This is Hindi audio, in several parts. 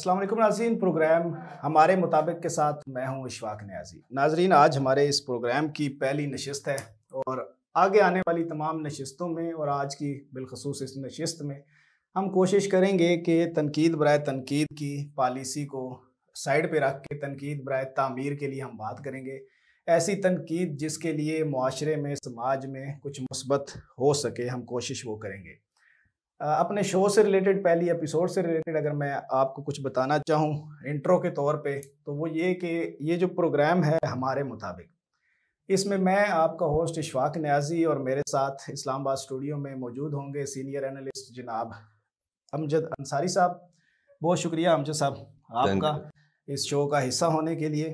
अस्सलाम वालेकुम नाज़रीन। प्रोग्राम हमारे मुताबिक के साथ मैं हूं इशफाक नियाज़ी। नाज़रीन, आज हमारे इस प्रोग्राम की पहली नशिस्त है और आगे आने वाली तमाम नशिस्तों में और आज की बिलखसूस इस नशिस्त में हम कोशिश करेंगे कि तनकीद बराए तनकीद की पॉलिसी को साइड पे रख के तनकीद बराए तामीर के लिए हम बात करेंगे। ऐसी तनकीद जिसके लिए मुआशरे में, समाज में कुछ मुस्बत हो सके, हम कोशिश वो करेंगे। अपने शो से रिलेटेड, पहली एपिसोड से रिलेटेड अगर मैं आपको कुछ बताना चाहूँ इंट्रो के तौर पे, तो वो ये कि ये जो प्रोग्राम है हमारे मुताबिक, इसमें मैं आपका होस्ट इशफाक नियाज़ी और मेरे साथ इस्लामाबाद स्टूडियो में मौजूद होंगे सीनियर एनालिस्ट जनाब अमजद अंसारी साहब। बहुत शुक्रिया अमजद साहब आपका इस शो का हिस्सा होने के लिए।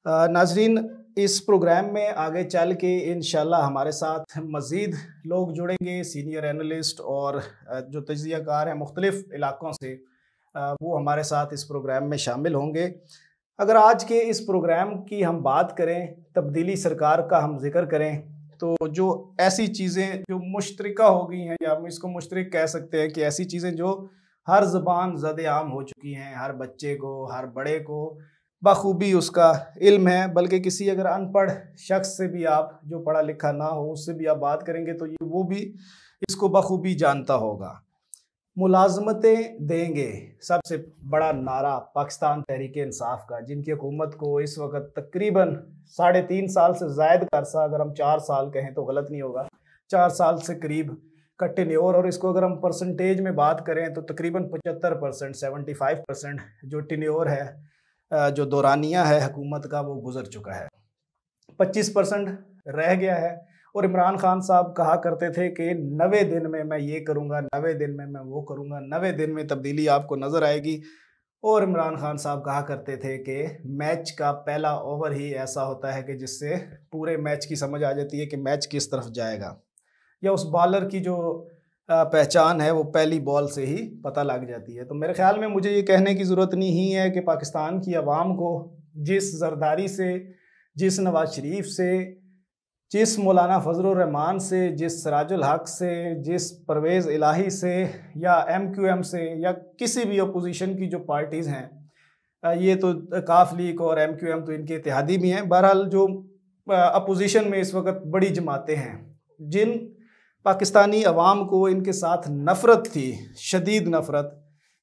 नाजरीन, इस प्रोग्राम में आगे चल के इंशाल्लाह हमारे साथ मज़ीद लोग जुड़ेंगे, सीनियर एनालिस्ट और जो तज्ज़ियाकार हैं मुख्तलिफ़ इलाक़ों से, वो हमारे साथ इस प्रोग्राम में शामिल होंगे। अगर आज के इस प्रोग्राम की हम बात करें, तब्दीली सरकार का हम जिक्र करें, तो जो ऐसी चीज़ें जो मुश्तरका हो गई हैं, या हम इसको मुश्तरक कह सकते हैं कि ऐसी चीज़ें जो हर ज़बान ज़द-ए-आम हो चुकी हैं, हर बच्चे को, हर बड़े को बखूबी उसका इल्म है, बल्कि किसी अगर अनपढ़ शख्स से भी आप, जो पढ़ा लिखा ना हो, उससे भी आप बात करेंगे तो ये वो भी इसको बखूबी जानता होगा। मुलाजमतें देंगे, सबसे बड़ा नारा पाकिस्तान तहरीक-ए-इंसाफ का, जिनकी हुकूमत को इस वक्त तकरीबन 3.5 साल से ज़ायद का अरसा, अगर हम 4 साल कहें तो गलत नहीं होगा, 4 साल से करीब का टेन्योर, और इसको अगर हम परसेंटेज में बात करें तो तकरीबन 75%, 75% जो टेन्योर है, जो दौरानिया है हुकूमत का, वो गुजर चुका है। 25% रह गया है। और इमरान खान साहब कहा करते थे कि 90 दिन में मैं ये करूँगा, 90 दिन में मैं वो करूँगा, 90 दिन में तब्दीली आपको नज़र आएगी। और इमरान खान साहब कहा करते थे कि मैच का पहला ओवर ही ऐसा होता है कि जिससे पूरे मैच की समझ आ जाती है कि मैच किस तरफ जाएगा, या उस बॉलर की जो पहचान है वो पहली बॉल से ही पता लग जाती है। तो मेरे ख्याल में मुझे ये कहने की ज़रूरत नहीं है कि पाकिस्तान की आवाम को जिस जरदारी से, जिस नवाज शरीफ से, जिस मौलाना फजलुर रहमान से, जिस सिराजुल हक से, जिस परवेज़ इलाही से, या MQM से, या किसी भी अपोजिशन की जो पार्टीज़ हैं, ये तो काफ लीग और MQM तो इनके इत्तेहादी भी हैं। बहरहाल जो अपोजिशन में इस वक्त बड़ी जमातें हैं, जिन पाकिस्तानी अवाम को इनके साथ नफ़रत थी, शदीद नफ़रत,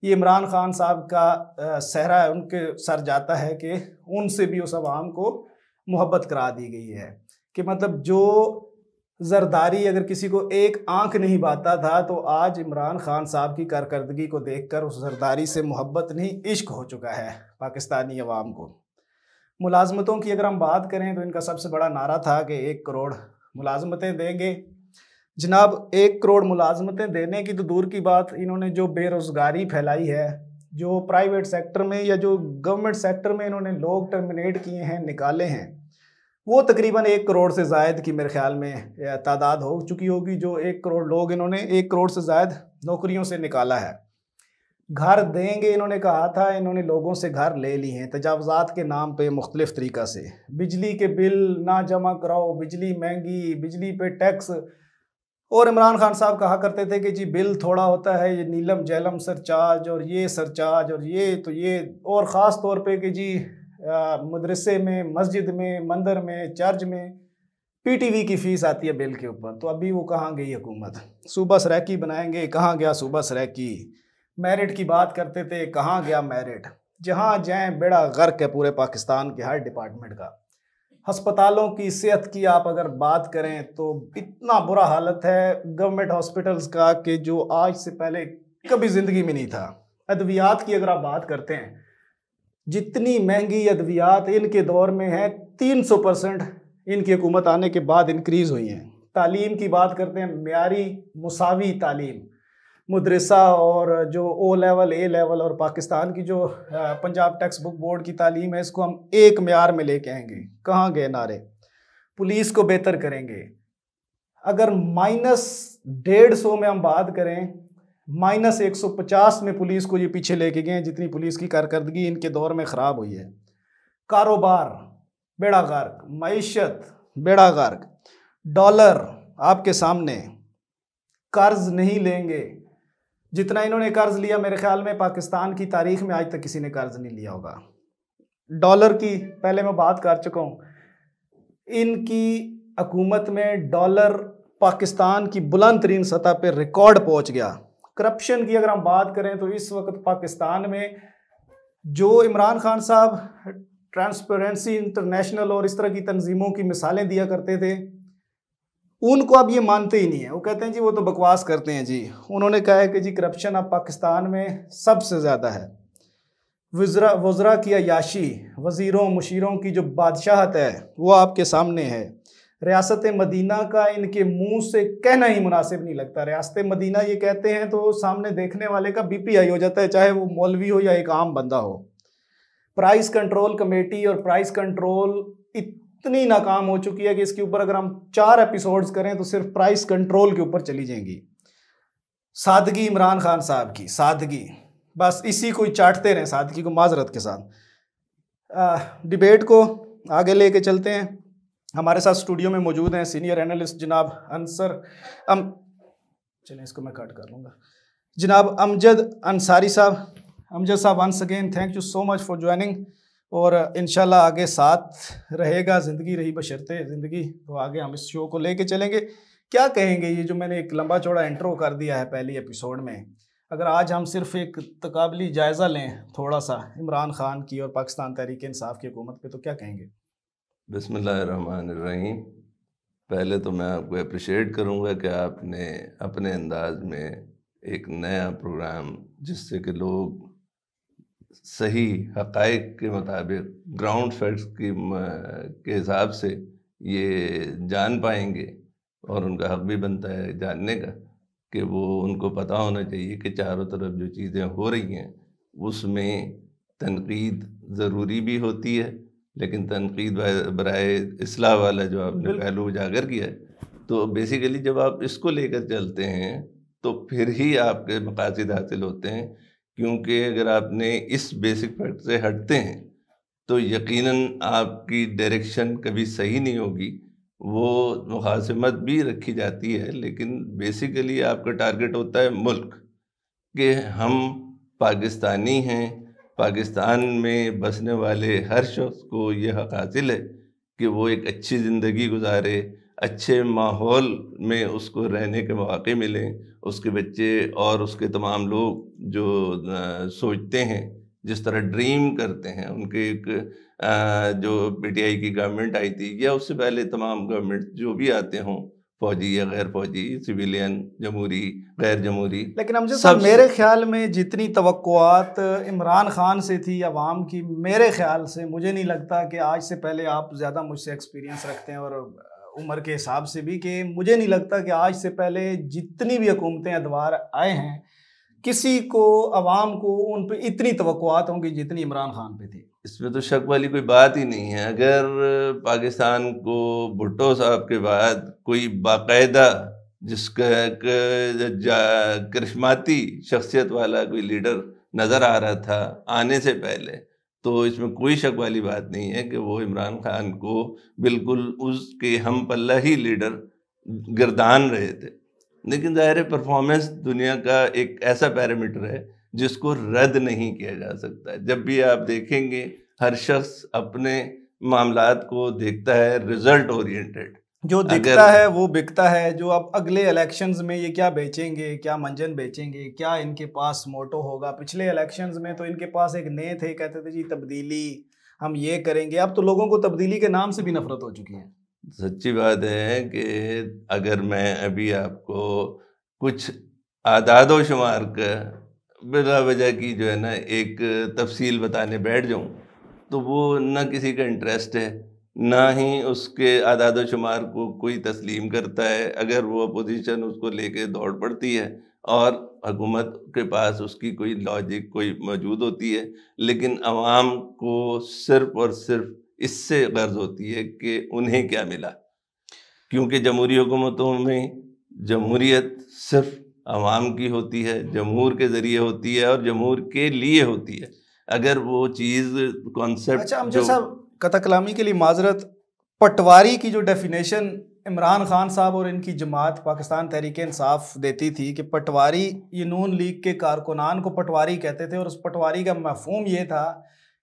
ये इमरान खान साहब का सहरा उनके सर जाता है कि उनसे भी उस अवाम को मोहब्बत करा दी गई है। कि मतलब जो जरदारी अगर किसी को एक आंख नहीं भाता था, तो आज इमरान खान साहब की कारकर्दगी को देखकर उस जरदारी से मोहब्बत नहीं, इश्क हो चुका है पाकिस्तानी अवाम को। मुलाजमतों की अगर हम बात करें तो इनका सबसे बड़ा नारा था कि 1 करोड़ मुलाजमतें देंगे। जनाब, 1 करोड़ मुलाजमतें देने की तो दूर की बात, इन्होंने जो बेरोज़गारी फैलाई है, जो प्राइवेट सेक्टर में या जो गवर्नमेंट सेक्टर में इन्होंने लोग टर्मिनेट किए हैं, निकाले हैं, वो तकरीबन 1 करोड़ से ज़ायद की मेरे ख्याल में तादाद हो चुकी होगी। जो 1 करोड़ लोग इन्होंने 1 करोड़ से ज़ायद नौकरियों से निकाला है। घर देंगे इन्होंने कहा था, इन्होंने लोगों से घर ले लिए हैं तजावज़ात के नाम पे मुख्तलिफ़ तरीक़ा से। बिजली के बिल ना जमा कराओ, बिजली महंगी, बिजली पे टैक्स। और इमरान खान साहब कहा करते थे कि जी बिल थोड़ा होता है, ये नीलम जैलम सरचार्ज और ये सरचार्ज और ये तो ये, और ख़ास तौर पे कि जी मदरसे में, मस्जिद में, मंदिर में, चर्च में PTV की फ़ीस आती है बिल के ऊपर। तो अभी वो कहाँ गई हुकूमत? सूबा सराकी बनाएंगे, कहाँ गया सूबा सराकी? मेरिट की बात करते थे, कहाँ गया मेरिट? जहाँ जाएँ बेड़ा गर्क है पूरे पाकिस्तान के हर डिपार्टमेंट का। हस्पतालों की, सेहत की आप अगर बात करें तो इतना बुरा हालत है गवर्नमेंट हॉस्पिटल्स का कि जो आज से पहले कभी ज़िंदगी में नहीं था। अद्वियात की अगर आप बात करते हैं, जितनी महंगी अद्वियात इनके दौर में है, 300% इनकी हुकूमत आने के बाद इंक्रीज़ हुई हैं। तालीम की बात करते हैं, म्यारी मुसावी तालीम, मदरसा और जो O लेवल, A लेवल, और पाकिस्तान की जो पंजाब टेक्स्ट बुक बोर्ड की तालीम है, इसको हम एक म्यार में लेके आएंगे। कहाँ गए नारे? पुलिस को बेहतर करेंगे। अगर -150 में हम बात करें, -150 में पुलिस को ये पीछे लेके गए, जितनी पुलिस की कारकर्दगी इनके दौर में ख़राब हुई है। कारोबार बेड़ा गर्क, मईशत बेड़ा गर्क, डॉलर आपके सामने, कर्ज नहीं लेंगे। जितना इन्होंने कर्ज लिया मेरे ख्याल में पाकिस्तान की तारीख में आज तक किसी ने कर्ज नहीं लिया होगा। डॉलर की पहले मैं बात कर चुका हूँ, इनकी हुकूमत में डॉलर पाकिस्तान की बुलंद तरीन सतह पर रिकॉर्ड पहुँच गया। करप्शन की अगर हम बात करें तो इस वक्त पाकिस्तान में जो इमरान खान साहब ट्रांसपेरेंसी इंटरनेशनल और इस तरह की तंजीमों की मिसालें दिया करते थे, उनको अब ये मानते ही नहीं है। वो कहते हैं जी वो तो बकवास करते हैं जी। उन्होंने कहा है कि जी करप्शन अब पाकिस्तान में सबसे ज़्यादा है। वज़रा की अयाशी, वज़ीरों मुशीरों की जो बादशाहत है वो आपके सामने है। रियासत मदीना का इनके मुंह से कहना ही मुनासिब नहीं लगता। रियासत मदीना ये कहते हैं तो सामने देखने वाले का बीपी हाई हो जाता है, चाहे वो मौलवी हो या एक आम बंदा हो। प्राइस कंट्रोल कमेटी और प्राइस कंट्रोल इतनी नाकाम हो चुकी है कि इसके ऊपर अगर हम 4 एपिसोड्स करें तो सिर्फ प्राइस कंट्रोल के ऊपर चली जाएंगी। सादगी इमरान खान साहब की, सादगी, बस इसी को चाटते रहें, सादगी को माजरत के साथ। डिबेट को आगे लेके चलते हैं। हमारे साथ स्टूडियो में मौजूद हैं सीनियर एनालिस्ट जनाब चलें इसको मैं कट कर लूँगा, जनाब अमजद अंसारी साहब। अमजद साहब once again thank you so much for joining, और इंशाल्लाह आगे साथ रहेगा, ज़िंदगी रही बशर्ते ज़िंदगी, तो आगे हम इस शो को लेके चलेंगे। क्या कहेंगे ये जो मैंने एक लंबा चौड़ा इंट्रो कर दिया है पहली एपिसोड में, अगर आज हम सिर्फ एक तकाबली जायज़ा लें थोड़ा सा इमरान खान की और पाकिस्तान तहरीक इंसाफ की हुकूमत पे, तो क्या कहेंगे? बिस्मिल्लाहिर्रहमानिर्रहीम। पहले तो मैं आपको अप्रिशिएट करूंगा कि आपने अपने अंदाज में एक नया प्रोग्राम, जिससे कि लोग सही हक़ाइक़ के मुताबिक ग्राउंड फैक्ट्स के हिसाब से ये जान पाएंगे, और उनका हक़ भी बनता है जानने का कि वो उनको पता होना चाहिए कि चारों तरफ जो चीज़ें हो रही हैं उसमें तनकीद ज़रूरी भी होती है, लेकिन तनकीद बराए इस्लाह वाला जो आपने पहलू उजागर किया है, तो बेसिकली जब आप इसको लेकर चलते हैं तो फिर ही आपके मकासद हासिल होते हैं। क्योंकि अगर आपने इस बेसिक फैक्ट से हटते हैं तो यकीनन आपकी डायरेक्शन कभी सही नहीं होगी। वो मुखासमत भी रखी जाती है, लेकिन बेसिकली आपका टारगेट होता है मुल्क, कि हम पाकिस्तानी हैं, पाकिस्तान में बसने वाले हर शख्स को यह हक़ हासिल है कि वो एक अच्छी ज़िंदगी गुजारे, अच्छे माहौल में उसको रहने के मौक़े मिलें, उसके बच्चे और उसके तमाम लोग जो सोचते हैं, जिस तरह ड्रीम करते हैं। उनके एक जो पीटीआई की गवर्नमेंट आई थी या उससे पहले तमाम गवर्नमेंट जो भी आते हों, फौजी या गैर फौजी, सिविलियन, जमहूरी, गैर जमहूरी, लेकिन हम सब मेरे ख्याल में जितनी तवक्कुआत इमरान खान से थी अवाम की, मेरे ख्याल से मुझे नहीं लगता कि आज से पहले, आप ज़्यादा मुझसे एक्सपीरियंस रखते हैं और उम्र के हिसाब से भी, कि मुझे नहीं लगता कि आज से पहले जितनी भी हुकूमतें अदवार आए हैं किसी को, अवाम को उन पर इतनी तवक्कुआत होंगी जितनी इमरान खान पे थी। इसमें तो शक वाली कोई बात ही नहीं है। अगर पाकिस्तान को भुट्टो साहब के बाद कोई बाकायदा जिसका करिश्माती शख्सियत वाला कोई लीडर नज़र आ रहा था आने से पहले, तो इसमें कोई शक वाली बात नहीं है कि वो इमरान खान को बिल्कुल उसके हम पल्ला ही लीडर गिरदान रहे थे। लेकिन ज़ाहिर परफॉर्मेंस दुनिया का एक ऐसा पैरामीटर है जिसको रद्द नहीं किया जा सकता है। जब भी आप देखेंगे हर शख्स अपने मामलात को देखता है रिजल्ट ओरिएंटेड, जो दिखता है वो बिकता है। जो अब अगले इलेक्शंस में ये क्या बेचेंगे, क्या मंजन बेचेंगे, क्या इनके पास मोटो होगा। पिछले इलेक्शंस में तो इनके पास एक नए थे, कहते थे जी तब्दीली, हम ये करेंगे। अब तो लोगों को तब्दीली के नाम से भी नफरत हो चुकी है। सच्ची बात है कि अगर मैं अभी आपको कुछ आदादो शुमार का बिला वजह की जो है ना एक तफसील बताने बैठ जाऊं, तो वो ना किसी का इंटरेस्ट है, ना ही उसके आदाद शुमार को कोई तस्लीम करता है। अगर वो अपोजिशन उसको लेके दौड़ पड़ती है और हुकूमत के पास उसकी कोई लॉजिक कोई मौजूद होती है, लेकिन अवाम को सिर्फ और सिर्फ इससे गर्ज होती है कि उन्हें क्या मिला। क्योंकि जमहूरी हुकूमतों में जमहूरियत सिर्फ अवाम की होती है, जमहूर के ज़रिए होती है और जमहूर के लिए होती है। अगर वो चीज़ कॉन्सेप्ट अच्छा, हम जैसा कथा कलामी के लिए माजरत, पटवारी की जो डेफिनेशन इमरान खान साहब और इनकी जमात पाकिस्तान तहरीक इंसाफ देती थी कि पटवारी, ये नून लीग के कारकुनान को पटवारी कहते थे, और उस पटवारी का मफहूम ये था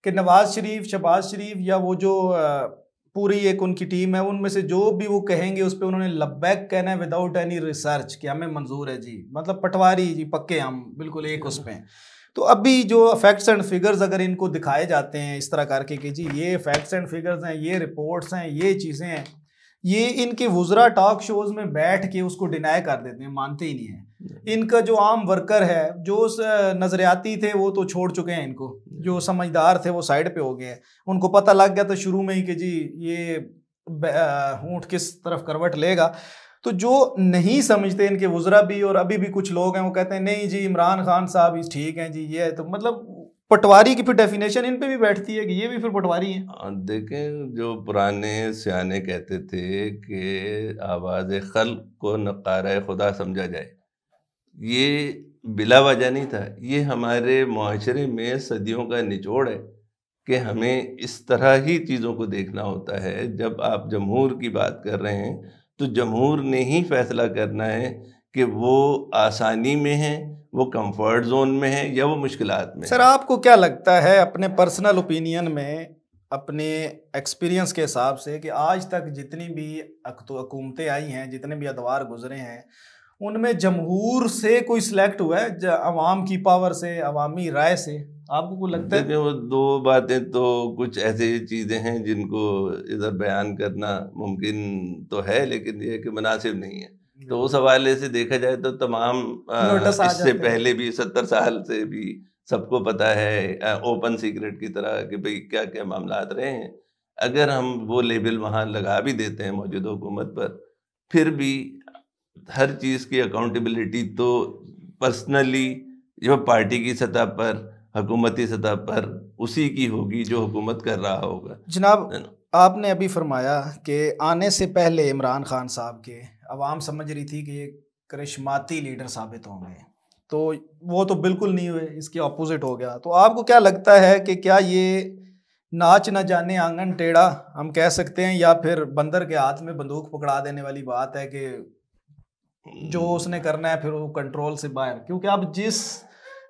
कि नवाज शरीफ, शहबाज शरीफ या वो जो पूरी एक उनकी टीम है, उनमें से जो भी वो कहेंगे उस पर उन्होंने लब्बैक कहना है विदाउट एनी रिसर्च कि हमें मंजूर है जी, मतलब पटवारी जी पक्के, हम बिल्कुल एक उस पर। तो अभी जो फैक्ट्स एंड फिगर्स अगर इनको दिखाए जाते हैं इस तरह करके कि जी ये फैक्ट्स एंड फिगर्स हैं, ये रिपोर्ट्स हैं, ये चीज़ें हैं, ये इनके वुज़रा टॉक शोज में बैठ के उसको डिनाई कर देते हैं, मानते ही नहीं है। इनका जो आम वर्कर है, जो नज़रियाती थे वो तो छोड़ चुके हैं इनको, जो समझदार थे वो साइड पे हो गए हैं। उनको पता लग गया था शुरू में ही कि जी ये ऊँट किस तरफ करवट लेगा। तो जो नहीं समझते इनके वुज़रा भी, और अभी भी कुछ लोग हैं वो कहते हैं नहीं जी इमरान खान साहब ठीक हैं जी, ये है। तो मतलब पटवारी की फिर डेफिनेशन इन पे भी बैठती है कि ये भी फिर पटवारी हैं। देखें, जो पुराने सियाने कहते थे कि आवाज़ खल्क को नक़ारा खुदा समझा जाए, ये बिला वजह नहीं था। ये हमारे माशरे में सदियों का निचोड़ है कि हमें इस तरह ही चीज़ों को देखना होता है। जब आप जमहूर की बात कर रहे हैं तो जमहूर ने ही फैसला करना है कि वो आसानी में है, वो कंफर्ट जोन में है, या वो मुश्किलात में। सर आपको क्या लगता है अपने पर्सनल ओपिनियन में, अपने एक्सपीरियंस के हिसाब से, कि आज तक जितनी भी हुकूमतें आई हैं, जितने भी अदवार गुजरे हैं, उनमें जमहूर से कोई सिलेक्ट हुआ है अवाम की पावर से, अवामी राय से? आपको को लगता है? वो दो बातें तो कुछ ऐसी चीज़ें हैं जिनको इधर बयान करना मुमकिन तो है, लेकिन ये कि मुनासिब नहीं है। तो उस हवाले से देखा जाए तो तमाम इससे पहले भी 70 साल से भी सबको पता है, ओपन सीक्रेट की तरह, कि भाई क्या क्या मामलात रहे हैं। अगर हम वो लेबल वहाँ लगा भी देते हैं मौजूदा हुकूमत पर, फिर भी हर चीज़ की अकाउंटेबिलिटी तो पर्सनली जो पार्टी की सतह पर, हुकूमती सतह पर उसी की होगी जो हुकूमत कर रहा होगा। जनाब, आपने अभी फरमाया कि आने से पहले इमरान खान साहब के अवाम समझ रही थी कि ये करिश्माती लीडर साबित होंगे, तो वो तो बिल्कुल नहीं हुए, इसके ऑपोजिट हो गया। तो आपको क्या लगता है कि क्या ये नाच न जाने आंगन टेढ़ा हम कह सकते हैं, या फिर बंदर के हाथ में बंदूक पकड़ा देने वाली बात है कि जो उसने करना है फिर वो कंट्रोल से बाहर? क्योंकि अब जिस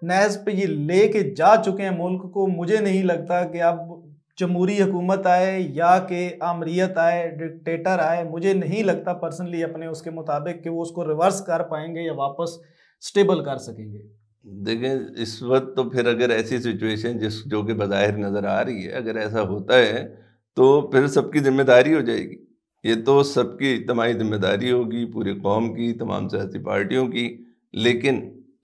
नहज पे ये लेके जा चुके हैं मुल्क को, मुझे नहीं लगता कि अब जमहूरी हुकूमत आए या कि आमरीत आए, डिक्टेटर आए, मुझे नहीं लगता पर्सनली अपने उसके मुताबिक कि वो उसको रिवर्स कर पाएंगे या वापस स्टेबल कर सकेंगे। देखें, इस वक्त तो फिर अगर ऐसी सिचुएशन जो कि बज़ाहिर नज़र आ रही है, अगर ऐसा होता है तो फिर सबकी जिम्मेदारी हो जाएगी। ये तो सबकी इज्तिमाई जिम्मेदारी होगी, पूरी कौम की, तमाम सियासी पार्टियों की।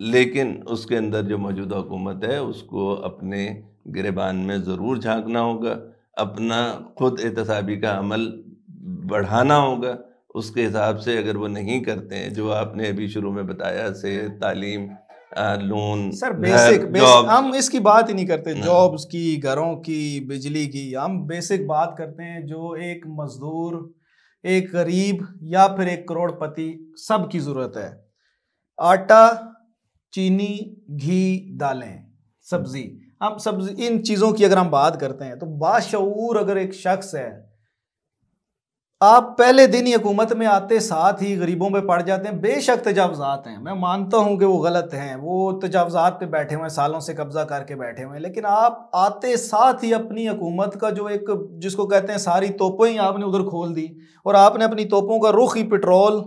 लेकिन उसके अंदर जो मौजूदा हुकूमत है उसको अपने गिरेबान में ज़रूर झांकना होगा, अपना खुद एहतसाबी का अमल बढ़ाना होगा। उसके हिसाब से अगर वो नहीं करते हैं, जो आपने अभी शुरू में बताया, से तालीम, लोन, सर बेसिक हम इसकी बात ही नहीं करते, जॉब्स की, घरों की, बिजली की, हम बेसिक बात करते हैं। जो एक मजदूर, एक गरीब या फिर एक करोड़पति, सब की ज़रूरत है। आटा, चीनी, घी, दालें, सब्जी, हम सब्जी, इन चीज़ों की अगर हम बात करते हैं तो बाशऊर अगर एक शख्स है, आप पहले दिन ही हुकूमत में आते साथ ही गरीबों पे पड़ जाते हैं। बेशक तजावज़ात हैं, मैं मानता हूं कि वो गलत हैं, वो तजावज़ात पे बैठे हुए हैं, सालों से कब्जा करके बैठे हुए हैं, लेकिन आप आते साथ ही अपनी हुकूमत का जो एक, जिसको कहते हैं सारी तोपें ही आपने उधर खोल दी, और आपने अपनी तोपों का रुख ही पेट्रोल,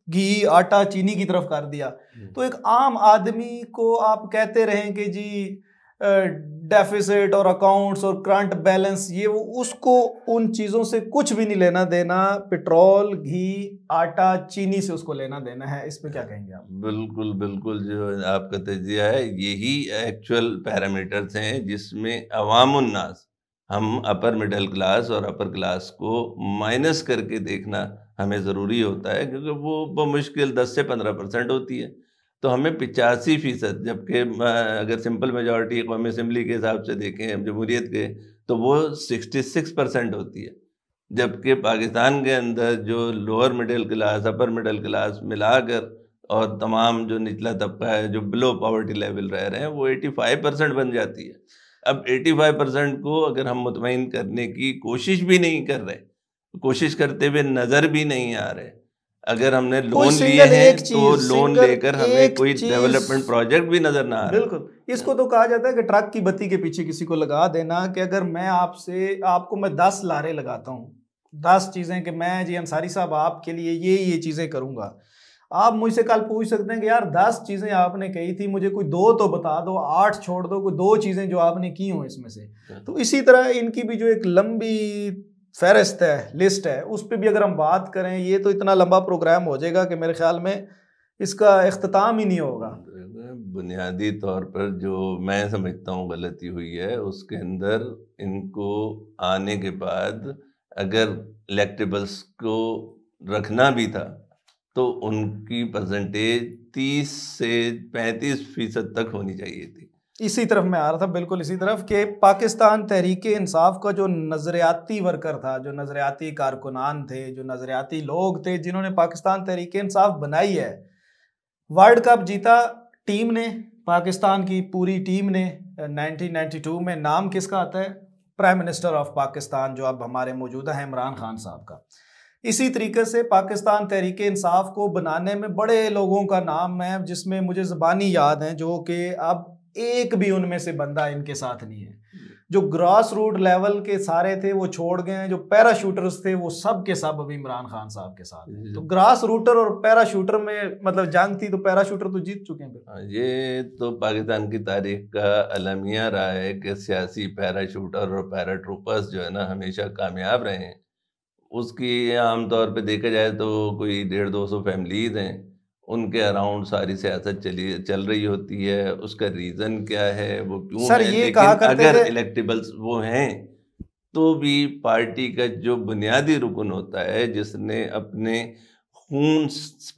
घी, आटा, चीनी की तरफ कर दिया। तो एक आम आदमी को आप कहते रहें कि जी डेफिसिट और अकाउंट्स और करंट बैलेंस, ये वो, उसको उन चीज़ों से कुछ भी नहीं लेना देना, पेट्रोल, घी, आटा, चीनी से उसको लेना देना है। इस पे क्या कहेंगे आप? बिल्कुल बिल्कुल, जो आपका तजिया है, यही एक्चुअल पैरामीटर्स हैं जिसमें अवामुन्नास, हम अपर मिडिल क्लास और अपर क्लास को माइनस करके देखना हमें ज़रूरी होता है, क्योंकि वो बमुश्किल 10 से 15% होती है। तो हमें 85%, जबकि अगर सिंपल मेजॉरिटी कौमी असम्बली के हिसाब से देखें जमहूरियत के, तो वो 66% होती है। जबकि पाकिस्तान के अंदर जो lower middle class, upper middle class मिलाकर, और तमाम जो निचला तबका है जो बिलो पॉवर्टी लेवल रह रहे हैं, वो 85% बन जाती है। अब 85% को अगर हम मुतमईन करने की कोशिश भी नहीं कर रहे, कोशिश करते हुए नजर भी नहीं आ रहे। अगर हमने कोई लोन लिए सिंगल हैं एक तो चीज, लोन सिंगल लेकर हमें एक कोई चीज, डेवलपमेंट प्रोजेक्ट भी नजर ना आ रहा। बिल्कुल। इसको तो कहा जाता है कि ट्रक की बत्ती के पीछे किसी को लगा देना, कि अगर मैं आपको मैं 10 लारे लगाता हूँ, 10 चीजें कि मैं जी अंसारी साहब आपके लिए ये चीजें करूंगा, आप मुझसे कल पूछ सकते हैं कि यार 10 चीजें आपने कही थी, मुझे कोई 2 तो बता दो, 8 छोड़ दो, कोई 2 चीजें जो आपने की हो इसमें से। तो इसी तरह इनकी भी जो एक लंबी फहरिस्त है, लिस्ट है, उस पर भी अगर हम बात करें, ये तो इतना लंबा प्रोग्राम हो जाएगा कि मेरे ख्याल में इसका इख्तिताम ही नहीं होगा। बुनियादी तौर पर जो मैं समझता हूँ गलती हुई है, उसके अंदर इनको आने के बाद अगर इलेक्टेबल्स को रखना भी था तो उनकी परसेंटेज 30 से 35% तक होनी चाहिए थी। इसी तरफ मैं आ रहा था, बिल्कुल इसी तरफ, कि पाकिस्तान तहरीक इंसाफ का जो नज़रियाती वर्कर था, जो नज़रियाती कारकुनान थे, जो नज़रियाती लोग थे जिन्होंने पाकिस्तान तहरीक इंसाफ बनाई है, वर्ल्ड कप जीता टीम ने, पाकिस्तान की पूरी टीम ने 1992 में। नाम किसका आता है? प्राइम मिनिस्टर ऑफ पाकिस्तान जो अब हमारे मौजूदा हैं, इमरान खान साहब का। इसी तरीके से पाकिस्तान तहरीक इंसाफ को बनाने में बड़े लोगों का नाम है, जिसमें मुझे ज़बानी याद हैं, जो कि अब एक भी उनमें से बंदा इनके साथ नहीं है। जो ग्रास रूट लेवल के सारे थे वो छोड़ गए हैं, जो पैराशूटर्स थे वो सब के सब अभी इमरान खान साहब के साथ हैं। तो ग्रास रूटर और पैराशूटर में मतलब जंग थी, तो पैराशूटर तो जीत चुके हैं। ये तो पाकिस्तान की तारीख का अलमिया रहा है कि सियासी पैराशूटर और पैराट्रूपर्स जो है ना हमेशा कामयाब रहे हैं। उसकी आमतौर पे देखा जाए तो कोई 150-200 फैमिलीज हैं, उनके अराउंड सारी सियासत चल रही होती है। उसका रीज़न क्या है, वो क्यों सर है? ये लेकिन कहा करते अगर थे, इलेक्टेबल्स वो हैं तो भी पार्टी का जो बुनियादी रुकन होता है, जिसने अपने खून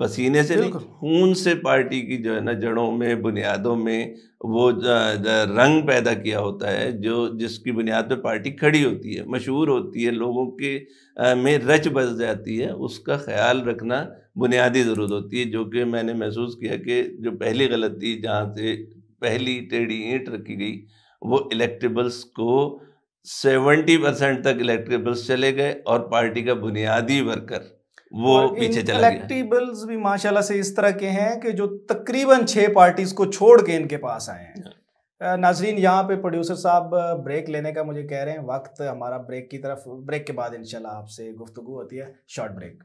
पसीने से नहीं, बिल्कुल खून से पार्टी की जो है ना जड़ों में, बुनियादों में वो रंग पैदा किया होता है, जो जिसकी बुनियाद पे पार्टी खड़ी होती है, मशहूर होती है, लोगों के में रच बस जाती है, उसका ख्याल रखना बुनियादी ज़रूरत होती है। जो कि मैंने महसूस किया कि जो पहली गलती जहाँ से पहली टेढ़ी ईंट रखी गई, वो इलेक्टेबल्स को 70% तक इलेक्टेबल्स चले गए और पार्टी का बुनियादी वर्कर वो और इन पीछे चला गया। इलेक्टिबल्स भी माशाल्लाह से इस तरह के हैं कि जो तकरीबन 6 पार्टीज को छोड़ के इनके पास आए हैं। नाजरीन, यहाँ पे प्रोड्यूसर साहब ब्रेक लेने का मुझे कह रहे हैं, वक्त हमारा ब्रेक की तरफ, ब्रेक के बाद इंशाल्लाह आपसे गुफ्तगू होती है। Short break.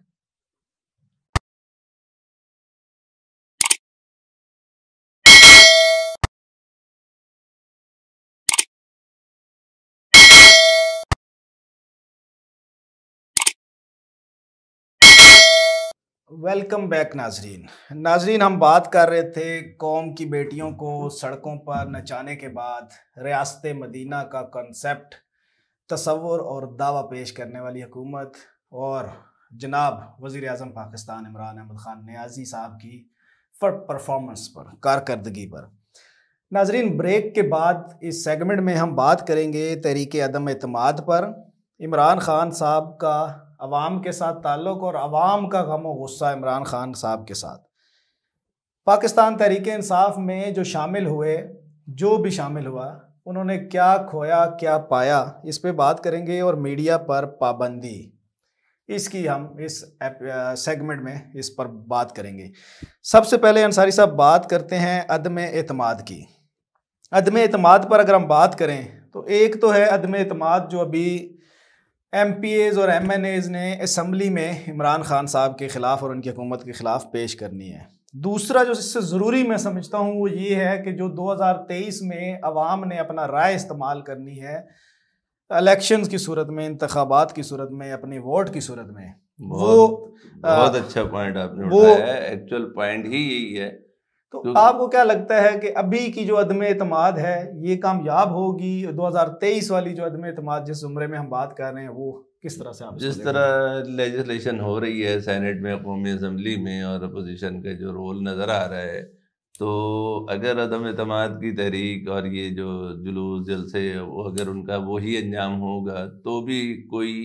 वेलकम बैक नाजरीन, हम बात कर रहे थे कौम की बेटियों को सड़कों पर नचाने के बाद रियासत मदीना का कॉन्सेप्ट, तसव्वुर और दावा पेश करने वाली हुकूमत और जनाब वज़ीर आज़म पाकिस्तान इमरान अहमद ख़ान नियाज़ी साहब की परफॉर्मेंस पर, कारकर्दगी पर। नाजरीन, ब्रेक के बाद इस सेगमेंट में हम बात करेंगे तहरीक अदम एतमाद पर, इमरान खान साहब का अवाम के साथ ताल्लुक़ और अवाम का गम और गुस्सा इमरान खान साहब के साथ। पाकिस्तान तहरीक इंसाफ में जो शामिल हुए, जो भी शामिल हुआ, उन्होंने क्या खोया क्या पाया, इस पे बात करेंगे। और मीडिया पर पाबंदी, इसकी हम इस सेगमेंट में इस पर बात करेंगे। सबसे पहले अंसारी साहब बात करते हैं अदम एतमाद की। अदम एतमाद पर अगर हम बात करें तो एक तो है अदम एतमाद जो अभी MPAs और MNAs ने असम्बली में इमरान खान साहब के ख़िलाफ़ और उनकी हुकूमत के ख़िलाफ़ पेश करनी है। दूसरा जो इससे ज़रूरी मैं समझता हूँ वो ये है कि जो 2023 में अवाम ने अपना राय इस्तेमाल करनी है इलेक्शंस की सूरत में, इंतखाबात की सूरत में, अपनी वोट की सूरत में, बहुत अच्छा पॉइंट आपने उठाया है। एक्चुअल पॉइंट ही यही है। तो आपको क्या लगता है कि अभी की जो अदम एतमाद है ये कामयाब होगी? 2023 वाली जो अदम एतमाद जिस उम्र में हम बात कर रहे हैं वो किस तरह से आप जिस तरह लेजिस्लेशन हो रही है सेनेट में, कौमी असम्बली में, और अपोजिशन का जो रोल नज़र आ रहा है, तो अगर अदम एतमाद की तहरीक और ये जो जुलूस जलसे वो अगर उनका वही अंजाम होगा तो भी कोई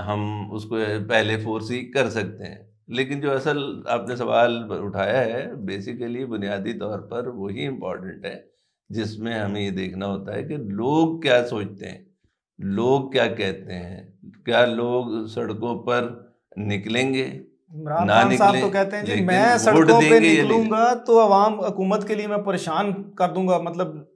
हम उसको पहले फोर्सी कर सकते हैं। लेकिन जो असल आपने सवाल उठाया है, बेसिकली बुनियादी तौर पर वही इम्पोर्टेंट है जिसमें हमें ये देखना होता है कि लोग क्या सोचते हैं। लोग क्या कहते हैं, क्या लोग सड़कों पर निकलेंगे? इमरान ना खान साहब तो निकलें, कहते हैं जी लेकिन मैं वोट सड़कों पे देंगे या नहीं? निकलूंगा तो अवाम हुकूमत के लिए मैं परेशान कर दूंगा, मतलब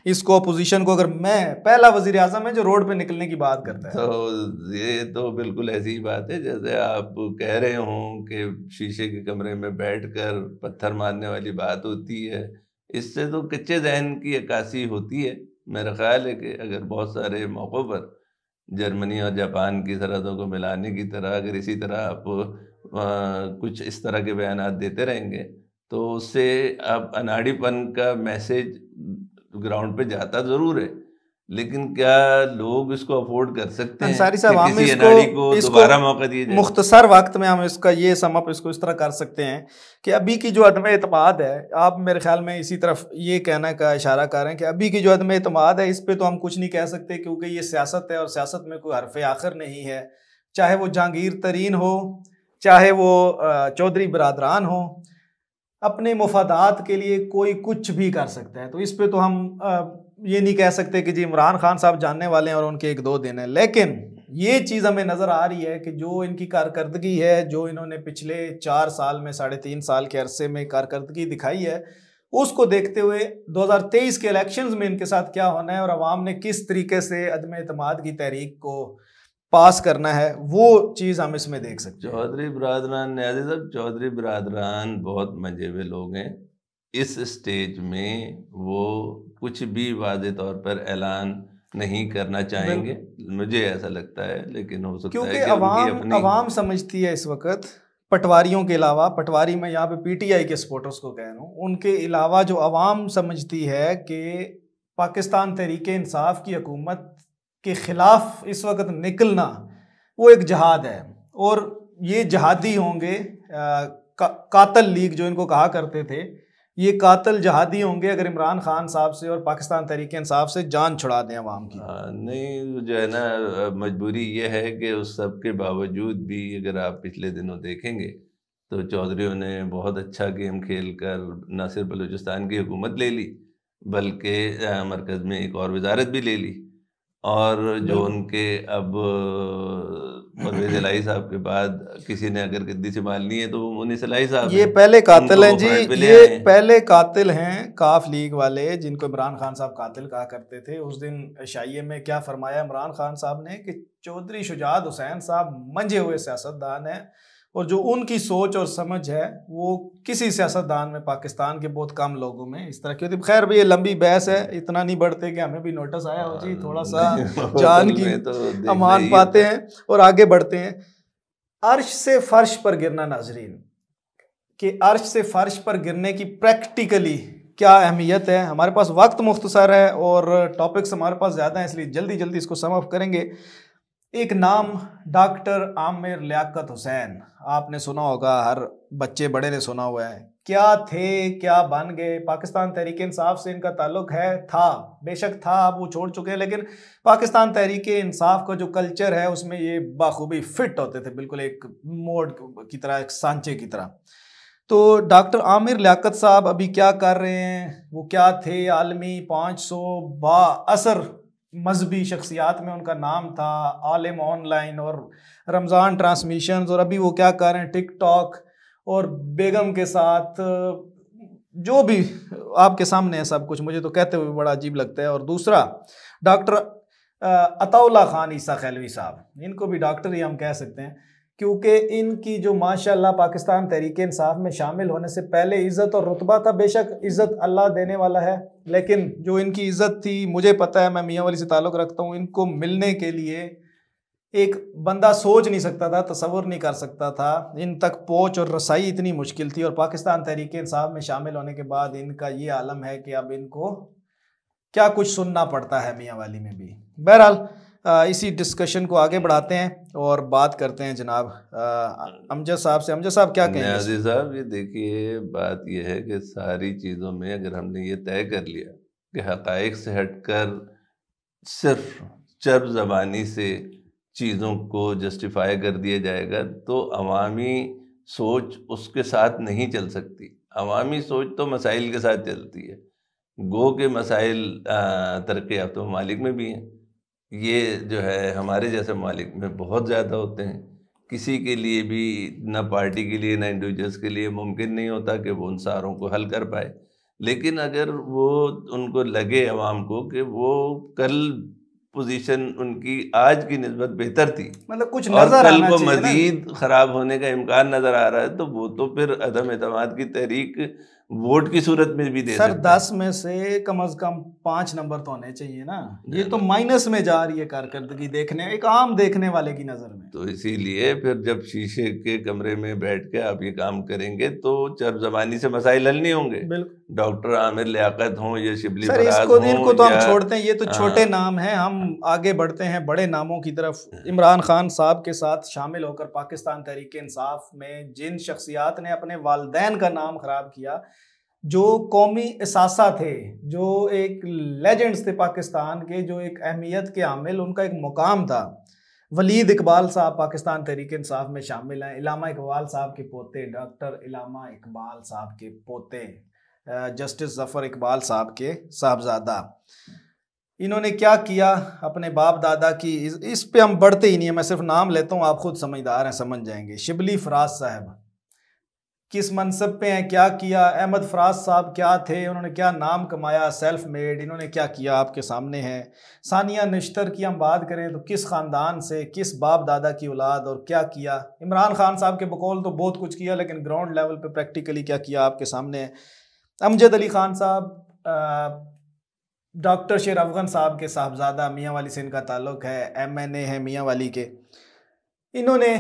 इसको अपोजिशन को, अगर मैं पहला वजीर आजम है जो रोड पे निकलने की बात करता है। तो ये तो बिल्कुल ऐसी ही बात है जैसे आप कह रहे हो कि शीशे के कमरे में बैठकर पत्थर मारने वाली बात होती है। इससे तो कच्चे जहन की अक्कासी होती है। मेरा ख्याल है कि अगर बहुत सारे मौक़ों पर जर्मनी और जापान की सरहदों को मिलाने की तरह अगर इसी तरह आप कुछ इस तरह के बयानात देते रहेंगे तो उससे आप अनाड़ीपन का मैसेज ग्राउंड पे जाता ज़रूर है, लेकिन क्या लोग इसको अफोर्ड कर सकते हैं अंसारी कि साहब, हम किसी इसको अनाड़ी को इसको दोबारा मौका दिया जाए? मुख्तसर वक्त में हम इसका ये समअप इसको इस तरह कर सकते हैं कि अभी की जो अदम एतमाद है, आप मेरे ख्याल में इसी तरफ ये कहने का इशारा कर रहे हैं कि अभी की जो अदम एतमाद है इस पे तो हम कुछ नहीं कह सकते, क्योंकि ये सियासत है और सियासत में कोई हरफ आखिर नहीं है। चाहे वो जहांगीर तरीन हो, चाहे वो चौधरी बरादरान हो, अपने मुफादात के लिए कोई कुछ भी कर सकता है। तो इस पे तो हम ये नहीं कह सकते कि जी इमरान खान साहब जानने वाले हैं और उनके 1-2 दिन हैं, लेकिन ये चीज़ हमें नज़र आ रही है कि जो इनकी कारकर्दगी है, जो इन्होंने पिछले 4 साल में 3.5 साल के अरसे में कारकर्दगी दिखाई है, उसको देखते हुए 2023 के इलेक्शंस में इनके साथ क्या होना है और अवाम ने किस तरीके से अदम एतमाद की तहरीक को पास करना है, वो चीज़ हम इसमें देख सकते हैं। चौधरी बरादरान न्याजी साहब, चौधरी बरादरान बहुत मंजे हुए लोग हैं। इस स्टेज में वो कुछ भी वाज़े तौर पर ऐलान नहीं करना चाहेंगे, मुझे ऐसा लगता है, लेकिन हो सकता क्योंकि है कि उनकी अपनी अवाम समझती है इस वक्त पटवारियों के अलावा, पटवारी मैं यहाँ पे पीटीआई के सपोर्टर्स को कह रहा हूँ, उनके अलावा जो अवाम समझती है कि पाकिस्तान तहरीके इंसाफ की हुकूमत के ख़िलाफ़ इस वक्त निकलना वो एक जहाद है, और ये जहादी होंगे। कातल लीग जो इनको कहा करते थे, ये कातल जहादी होंगे अगर इमरान खान साहब से और पाकिस्तान तहरीके इंसाफ से जान छुड़ा दें अवाम की। नहीं, जो है ना, मजबूरी ये है कि उस सब के बावजूद भी अगर आप पिछले दिनों देखेंगे तो चौधरियों ने बहुत अच्छा गेम खेल कर न सिर्फ बलूचिस्तान की हुकूमत ले ली, बल्कि मरकज़ में एक और वजारत भी ले ली। और जो उनके अब परवेज़ इलाही साहब के बाद किसी ने अगर गद्दी संभालनी है तो वो मुनीस इलाही साहब ये हैं। पहले कातिल हैं जी, ये पहले कातिल हैं काफ लीग वाले, जिनको इमरान खान साहब कातिल कहा करते थे। उस दिन शाइये में क्या फरमाया इमरान खान साहब ने कि चौधरी शुजात हुसैन साहब मंझे हुए सियासतदान हैं, और जो उनकी सोच और समझ है वो किसी सियासतदान में पाकिस्तान के बहुत कम लोगों में इस तरह की होती। खैर भाई ये लंबी बहस है, इतना नहीं बढ़ते कि हमें भी नोटिस आया हो जी, थोड़ा सा जान की तो अमान पाते हैं और आगे बढ़ते हैं। अर्श से फर्श पर गिरना, नाजरीन, कि अर्श से फर्श पर गिरने की प्रैक्टिकली क्या अहमियत है। हमारे पास वक्त मुख्तसर है और टॉपिक्स हमारे पास ज़्यादा हैं, इसलिए जल्दी जल्दी इसको सम अप करेंगे। एक नाम डॉक्टर आमिर लियाकत हुसैन, आपने सुना होगा, हर बच्चे बड़े ने सुना हुआ है। क्या थे, क्या बन गए? पाकिस्तान तहरीक इंसाफ से इनका ताल्लुक है, था, बेशक था, अब वो छोड़ चुके हैं, लेकिन पाकिस्तान तहरीक इंसाफ का जो कल्चर है उसमें ये बाखूबी फिट होते थे, बिल्कुल एक मोड की तरह, एक सांचे की तरह। तो डॉक्टर आमिर लियाकत साहब अभी क्या कर रहे हैं, वो क्या थे? आलमी 500 बाअसर मजहबी शख्सियात में उनका नाम था, आलिम ऑनलाइन और रमज़ान ट्रांसमिशंस, और अभी वो क्या कर रहे हैं, टिकटॉक और बेगम के साथ, जो भी आपके सामने है सब कुछ, मुझे तो कहते हुए बड़ा अजीब लगता है। और दूसरा डॉक्टर अताउल्ला खान ईसा खैलवी साहब, इनको भी डॉक्टर ही हम कह सकते हैं, क्योंकि इनकी जो माशाल्लाह पाकिस्तान तहरीक इंसाफ में शामिल होने से पहले इज़्ज़त और रुतबा था। बेशक इज़्ज़त अल्लाह देने वाला है, लेकिन जो इनकी इज़्ज़त थी, मुझे पता है, मैं मियाँ वाली से ताल्लुक़ रखता हूँ, इनको मिलने के लिए एक बंदा सोच नहीं सकता था, तसव्वुर नहीं कर सकता था, इन तक पहुँच और रसाई इतनी मुश्किल थी। और पाकिस्तान तहरीक इंसाफ में शामिल होने के बाद इनका ये आलम है कि अब इनको क्या कुछ सुनना पड़ता है मियाँ वाली में भी। बहरहाल इसी डिस्कशन को आगे बढ़ाते हैं और बात करते हैं जनाब अमजद साहब से। अमजद साहब क्या कहेंगे? न्याज़ी साहब, ये देखिए, बात ये है कि सारी चीज़ों में अगर हमने ये तय कर लिया कि हक़ाइक़ से हटकर सिर्फ चर्ब ज़बानी से चीज़ों को जस्टिफाई कर दिया जाएगा तो अवामी सोच उसके साथ नहीं चल सकती। अवामी सोच तो मसाइल के साथ चलती है। गो के मसाइल तरक्की याफ्ता ममालिक में भी हैं, ये जो है हमारे जैसे मालिक में बहुत ज़्यादा होते हैं। किसी के लिए भी, ना पार्टी के लिए ना इंडिविजुअल्स के लिए मुमकिन नहीं होता कि वो उन सारों को हल कर पाए। लेकिन अगर वो उनको लगे अवाम को कि वो कल पोजीशन उनकी आज की निस्बत बेहतर थी मतलब कुछ और नजर कल आना को चाहिए ना। मजीद खराब होने का इम्कान नजर आ रहा है, तो वो तो फिर अदम एतमाद की तहरीक वोट की सूरत में भी दे सर सकता है। 10 में से कम से कम 5 नंबर तो होने चाहिए ना। ये तो ना, माइनस में जा रही है कारकर्दगी, देखने एक आम देखने वाले की नजर में। तो इसीलिए फिर जब शीशे के कमरे में बैठ के आप ये काम करेंगे तो चरब ज़बानी से मसाइल हल नहीं होंगे। बिल्कुल। डॉक्टर आमिर लियाकत हों या शिबली सर फराज इनको हों इनको तो हम या छोड़ते हैं, ये तो छोटे हाँ, नाम हैं। हम आगे बढ़ते हैं बड़े नामों की तरफ। इमरान खान साहब के साथ शामिल होकर पाकिस्तान तहरीक इंसाफ में जिन शख्सियात ने अपने वालिदैन का नाम खराब किया, जो कौमी असासा थे, जो एक लेजेंड्स थे पाकिस्तान के, जो एक अहमियत के आमिल, उनका एक मुकाम था। वलीद इकबाल साहब पाकिस्तान तहरीक इंसाफ में शामिल हैं। इलामा इकबाल साहब के पोते, डॉक्टर इलामा इकबाल साहब के पोते, जस्टिस जफ़र इकबाल साहब के साहबजादा। इन्होंने क्या किया अपने बाप दादा की, इस पे हम बढ़ते ही नहीं है, मैं सिर्फ नाम लेता हूँ, आप खुद समझदार हैं, समझ जाएंगे। शिबली फराज साहब किस मनसब पे हैं, क्या किया। अहमद फराज साहब क्या थे, उन्होंने क्या नाम कमाया, सेल्फ मेड, इन्होंने क्या किया आपके सामने है। सानिया नश्तर की हम बात करें तो किस ख़ानदान से, किस बाप दादा की औलाद, और क्या किया। इमरान खान साहब के बकौल तो बहुत कुछ किया, लेकिन ग्राउंड लेवल पे प्रैक्टिकली क्या किया आपके सामने है। अमजद अली खान साहब डॉक्टर शेर अफगन साहब के साहबजादा, मियाँ वाली से इनका ताल्लुक़ है, MNA है मियाँ वाली के। इन्होंने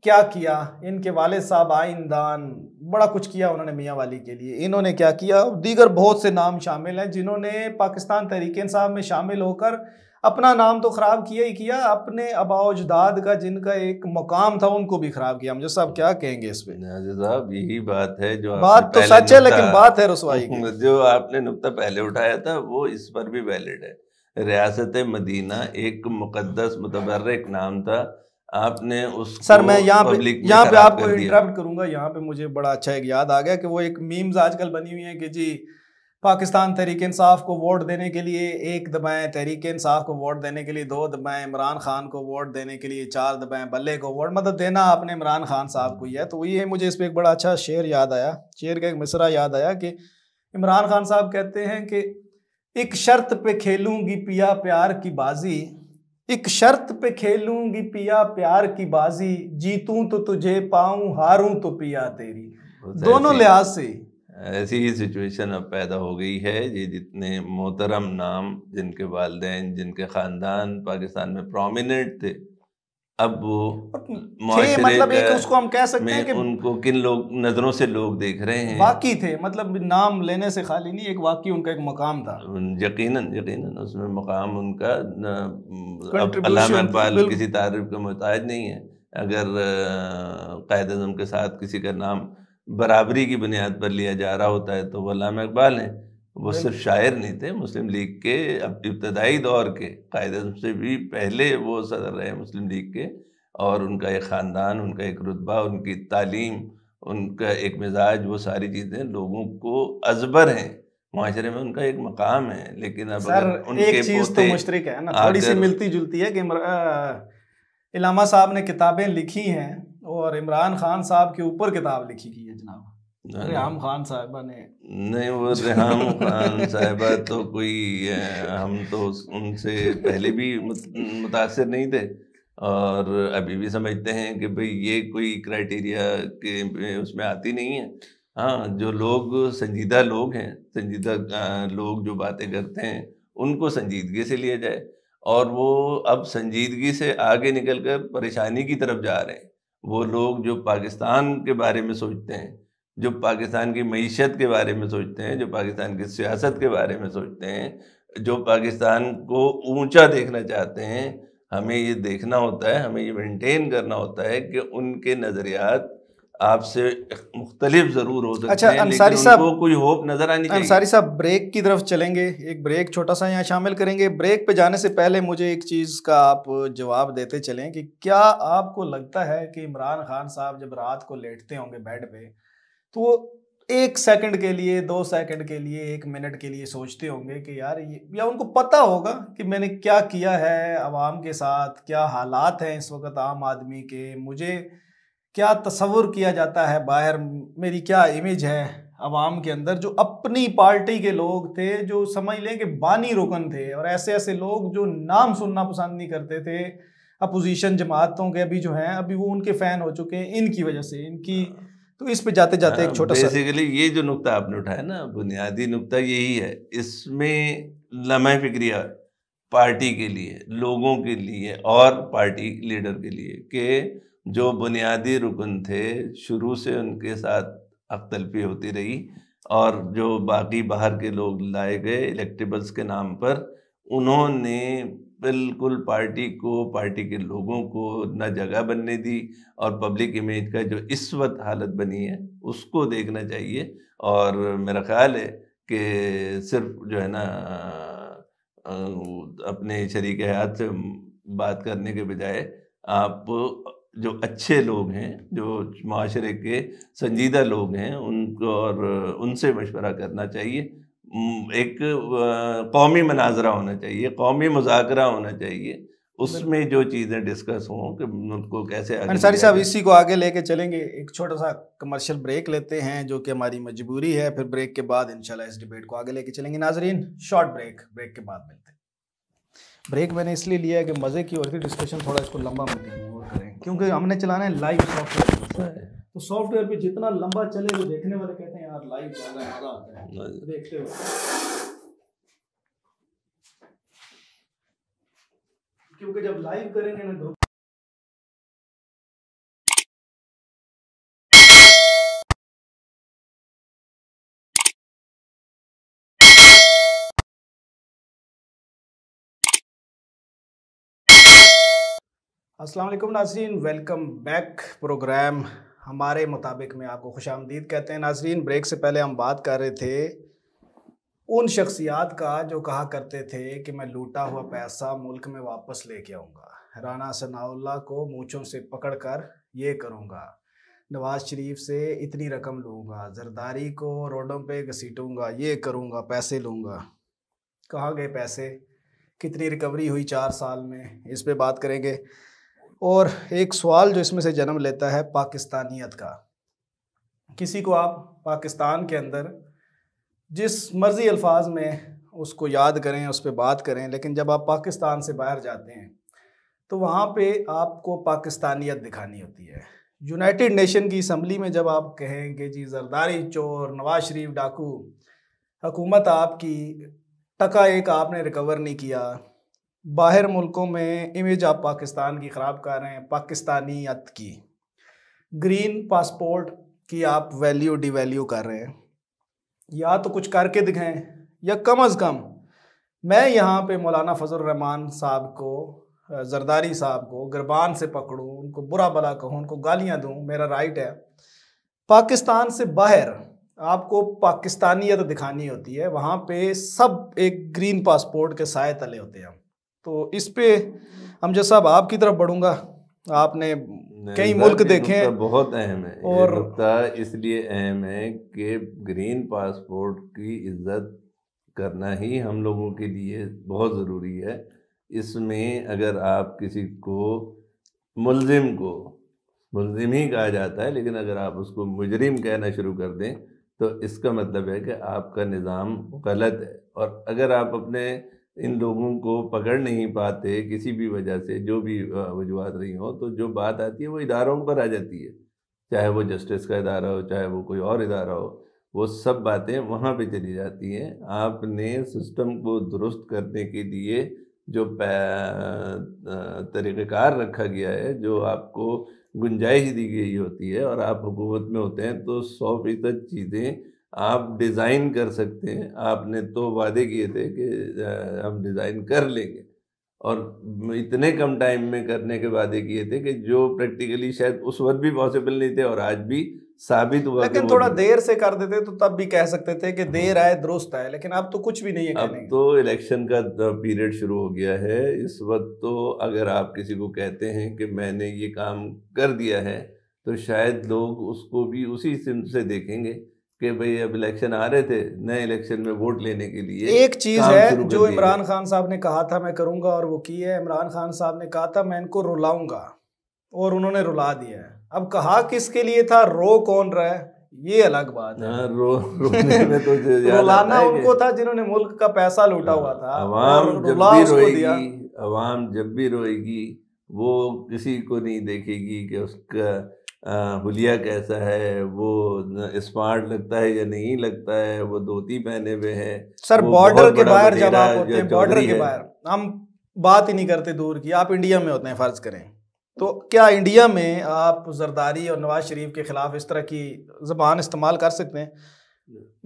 क्या किया, इनके वालिद साहब आइंदान, बड़ा कुछ किया उन्होंने मियाँ वाली के लिए। इन्होंने क्या किया, दीगर बहुत से नाम शामिल हैं जिन्होंने पाकिस्तान तहरीक इंसाफ में शामिल होकर अपना नाम तो ख़राब किया ही किया, अपने आबाओ अजदाद का जिनका एक मुकाम था उनको भी ख़राब किया। मुझे साहब क्या कहेंगे इस पे? साहब यही बात है जो आपने बात तो पहले सच है, लेकिन बात है रसवाई की। जो आपने नुक्ता पहले उठाया था वो इस पर भी वैलिड है। रियासत मदीना एक मुकद्दस मुतबर्रिक नाम था, आपने उसको सर मैं पब्लिक में यहाँ पे खराब आपको कर दिया। इंटरप्ट करूंगा। यहाँ पे मुझे बड़ा अच्छा एक याद आ गया कि वो एक मीम्स आजकल बनी हुई है कि जी पाकिस्तान तहरीक इंसाफ को वोट देने के लिए 1 दबाएं, तहरीक इंसाफ को वोट देने के लिए 2 दबाएं, इमरान खान को वोट देने के लिए 4 दबाएं, बल्ले को वोट, मतलब देना आपने इमरान खान साहब को ही है। तो ये मुझे इस पर एक बड़ा अच्छा शेर याद आया, शेर का एक मिसरा याद आया कि इमरान खान साहब कहते हैं कि एक शर्त पे खेलूंगी पिया प्यार की बाजी, एक शर्त पे खेलूंगी पिया प्यार की बाजी, जीतूं तो तुझे पाऊं, हारूं तो पिया तेरी। दोनों लिहाज से ऐसी ही सिचुएशन अब पैदा हो गई है। ये जितने मोहतरम नाम जिनके वालिदैन जिनके ख़ानदान पाकिस्तान में प्रोमिनेंट थे, अब वो थे, माशरे मतलब एक उसको हम कह सकते हैं में कि उनको किन लोग नज़रों से लोग देख रहे हैं। वाकई थे, मतलब नाम लेने से खाली नहीं, एक वाकई उनका एक मकाम था। यकीनन यकीनन उसमें मकाम उनका अब अल्लामा कंट्रीब्यूशन थी इकबाल बिल्कुल। किसी तारीफ का मोहताज नहीं है। अगर कायद अज़म के साथ किसी का नाम बराबरी की बुनियाद पर लिया जा रहा होता है तो वो अल्लामा इकबाल हैं। वो सिर्फ शायर नहीं थे, मुस्लिम लीग के अब इब्तदाई दौर के कायद अज़म से भी पहले वो सदर रहे मुस्लिम लीग के, और उनका एक ख़ानदान, उनका एक रुतबा, उनकी तालीम, उनका एक मिजाज, वो सारी चीज़ें लोगों को अजबर हैं, माशरे में उनका एक मकाम है। लेकिन अब सर अगर उनके एक चीज तो पोते मुश्तरक है ना, थोड़ी सी आकर मिलती जुलती है कि इलामा साहब ने किताबें लिखी हैं और इमरान खान साहब के ऊपर किताब लिखी की है जनाब रेहाम खान साहिबा ने। नहीं, वो रेहाम खान साहिबा तो कोई हम तो उनसे पहले भी मुतासर नहीं थे और अभी भी समझते हैं कि भाई ये कोई क्राइटेरिया के उसमें आती नहीं है। हाँ, जो लोग संजीदा लोग हैं, संजीदा लोग जो बातें करते हैं उनको संजीदगी से लिया जाए, और वो अब संजीदगी से आगे निकल कर परेशानी की तरफ जा रहे हैं। वो लोग जो पाकिस्तान के बारे में सोचते हैं, जो पाकिस्तान की मईशत के बारे में सोचते हैं, जो पाकिस्तान की सियासत के बारे में सोचते हैं, जो पाकिस्तान को ऊंचा देखना चाहते हैं, हमें ये देखना होता है, हमें ये मेंटेन करना होता है कि उनके नज़रियात आपसे मुख्तलिफ ज़रूर हो सकते अच्छा हैं, अंसारी लेकिन साहब, उनको कोई होप नज़र आनी चाहिए। अंसारी साहब ब्रेक की तरफ चलेंगे, एक ब्रेक छोटा सा यहाँ शामिल करेंगे। ब्रेक पे जाने से पहले मुझे एक चीज़ का आप जवाब देते चलें कि क्या आपको लगता है कि इमरान खान साहब जब रात को लेटते होंगे बेड पे तो 1 सेकंड के लिए, 2 सेकंड के लिए, 1 मिनट के लिए सोचते होंगे कि यार ये, या उनको पता होगा कि मैंने क्या किया है आवाम के साथ, क्या हालात हैं इस वक्त आम आदमी के, मुझे क्या तस्वुर किया जाता है बाहर, मेरी क्या इमेज है आवाम के अंदर। जो अपनी पार्टी के लोग थे, जो समझ लें कि बानी रुकन थे, और ऐसे ऐसे लोग जो नाम सुनना पसंद नहीं करते थे अपोजिशन जमातों के, अभी जो हैं अभी वो उनके फ़ैन हो चुके हैं इनकी वजह से, इनकी। तो इस पे जाते जाते एक छोटा सा, बेसिकली ये जो नुक्ता आपने उठाया ना, बुनियादी नुक्ता यही है। इसमें लम्हे फिक्रिया पार्टी के लिए, लोगों के लिए और पार्टी लीडर के लिए कि जो बुनियादी रुकन थे शुरू से उनके साथ अख्तलफी होती रही, और जो बाकी बाहर के लोग लाए गए इलेक्टेबल्स के नाम पर, उन्होंने बिल्कुल पार्टी को, पार्टी के लोगों को न जगह बनने दी, और पब्लिक इमेज का जो इस वक्त हालत बनी है उसको देखना चाहिए। और मेरा ख्याल है कि सिर्फ जो है ना अपने शरीक हयात से बात करने के बजाय आप जो अच्छे लोग हैं, जो माशरे के संजीदा लोग हैं, उनको और उनसे मशवरा करना चाहिए। एक कौमी मनाजरा होना चाहिए, कौमी मुज़ाकरा होना चाहिए, उसमें जो चीज़ें डिस्कस हों कि उनको कैसे आगे अंसारी लिया साहब जाए। इसी को आगे लेके चलेंगे। एक छोटा सा कमर्शियल ब्रेक लेते हैं जो कि हमारी मजबूरी है, फिर ब्रेक के बाद इंशाल्लाह इस डिबेट को आगे लेके चलेंगे। नाजरीन, शॉर्ट ब्रेक, ब्रेक के बाद मिलते हैं। ब्रेक मैंने इसलिए लिया है कि मज़े की और डिस्कशन थोड़ा इसको लंबा करें, क्योंकि हमने चलाना है लाइव सॉफ्टवेयर। तो सॉफ्टवेयर पे जितना लंबा चले वो देखने वाले कहते हैं यार लाइव चल रहा है, मजा आता है देखते हुए, क्योंकि जब लाइव करेंगे ना ग्रुप। अस्सलाम वालेकुम नाजरीन, वेलकम बैक। प्रोग्राम हमारे मुताबिक में आपको खुशामदीद कहते हैं। नाजरीन, ब्रेक से पहले हम बात कर रहे थे उन शख्सियात का जो कहा करते थे कि मैं लूटा हुआ पैसा मुल्क में वापस लेके आऊँगा। राना सनाउल्लाह को मूँछों से पकड़ कर ये करूँगा, नवाज शरीफ से इतनी रकम लूँगा, जरदारी को रोडों पे घसीटूँगा, ये करूँगा, पैसे लूँगा। कहाँ गए पैसे, कितनी रिकवरी हुई 4 साल में, इस पे बात करेंगे। और एक सवाल जो इसमें से जन्म लेता है पाकिस्तानियत का। किसी को आप पाकिस्तान के अंदर जिस मर्ज़ी अल्फाज में उसको याद करें, उस पर बात करें, लेकिन जब आप पाकिस्तान से बाहर जाते हैं तो वहाँ पे आपको पाकिस्तानियत दिखानी होती है। यूनाइटेड नेशन की असम्बली में जब आप कहें कि जी जरदारी चोर, नवाज शरीफ डाकू, हुकूमत आपकी, टका एक आपने रिकवर नहीं किया, बाहर मुल्कों में इमेज आप पाकिस्तान की ख़राब कर रहे हैं, पाकिस्तानियत की, ग्रीन पासपोर्ट की आप वैल्यू डिवैल्यू कर रहे हैं, या तो कुछ करके दिखाएं, या कम अज़ कम मैं यहाँ पे मौलाना फजल रहमान साहब को, जरदारी साहब को गिरबान से पकड़ूं, उनको बुरा भला कहूँ, उनको गालियाँ दूँ, मेरा राइट है। पाकिस्तान से बाहर आपको पाकिस्तानियत दिखानी होती है, वहाँ पे सब एक ग्रीन पासपोर्ट के साए तले होते हैं। तो इस पे अमजद साहब आपकी तरफ बढ़ूंगा। आपने कई मुल्क देखे हैं, बहुत अहम है और नुकता इसलिए अहम है कि ग्रीन पासपोर्ट की इज्जत करना ही हम लोगों के लिए बहुत ज़रूरी है। इसमें अगर आप किसी को मुल्जिम को मुल्जिम ही कहा जाता है, लेकिन अगर आप उसको मुजरिम कहना शुरू कर दें तो इसका मतलब है कि आपका निज़ाम गलत है। और अगर आप अपने इन लोगों को पकड़ नहीं पाते किसी भी वजह से, जो भी वजूहत रही हो, तो जो बात आती है वो इदारों पर आ जाती है, चाहे वो जस्टिस का इदारा हो, चाहे वो कोई और इदारा हो, वो सब बातें वहाँ पे चली जाती हैं। आपने सिस्टम को दुरुस्त करने के लिए जो तरीक़ाकार रखा गया है, जो आपको गुंजाइश दी गई होती है, और आप हुकूमत में होते हैं तो 100% चीज़ें आप डिज़ाइन कर सकते हैं। आपने तो वादे किए थे कि हम डिज़ाइन कर लेंगे, और इतने कम टाइम में करने के वादे किए थे कि जो प्रैक्टिकली शायद उस वक्त भी पॉसिबल नहीं थे, और आज भी साबित हुआ। लेकिन थोड़ा देर से कर देते तो तब भी कह सकते थे कि देर आए दुरुस्त आए, लेकिन अब तो कुछ भी नहीं है। अब तो इलेक्शन का पीरियड शुरू हो गया है। इस वक्त तो अगर आप किसी को कहते हैं कि मैंने ये काम कर दिया है, तो शायद लोग उसको भी उसी सिमत से देखेंगे कि भाई अब इलेक्शन आ रहे थे, नए इलेक्शन में वोट लेने के लिए एक चीज है जो इमरान खान साहब ने कहा था मैं करूंगा, और वो की है। इमरान खान साहब ने कहा था मैं इनको रुलाऊंगा, और उन्होंने रुला दिया है। अब कहा किसके लिए था, रो कौन रहा है, ये अलग बात है। रोने में तो रुलाना उनको था जिन्होंने मुल्क का पैसा लूटा हुआ था। अवाम जब भी रोएगी, अवाम जब भी रोएगी, वो किसी को नहीं देखेगी कि उसका हुलिया कैसा है, वो स्मार्ट लगता है या नहीं लगता है, वो धोती पहने हुए है। सर बॉर्डर के बाहर जब आप होते हैं, बॉर्डर के बाहर हम बात ही नहीं करते दूर की, आप इंडिया में होते हैं फर्ज करें, तो क्या इंडिया में आप जरदारी और नवाज शरीफ के खिलाफ इस तरह की ज़बान इस्तेमाल कर सकते हैं?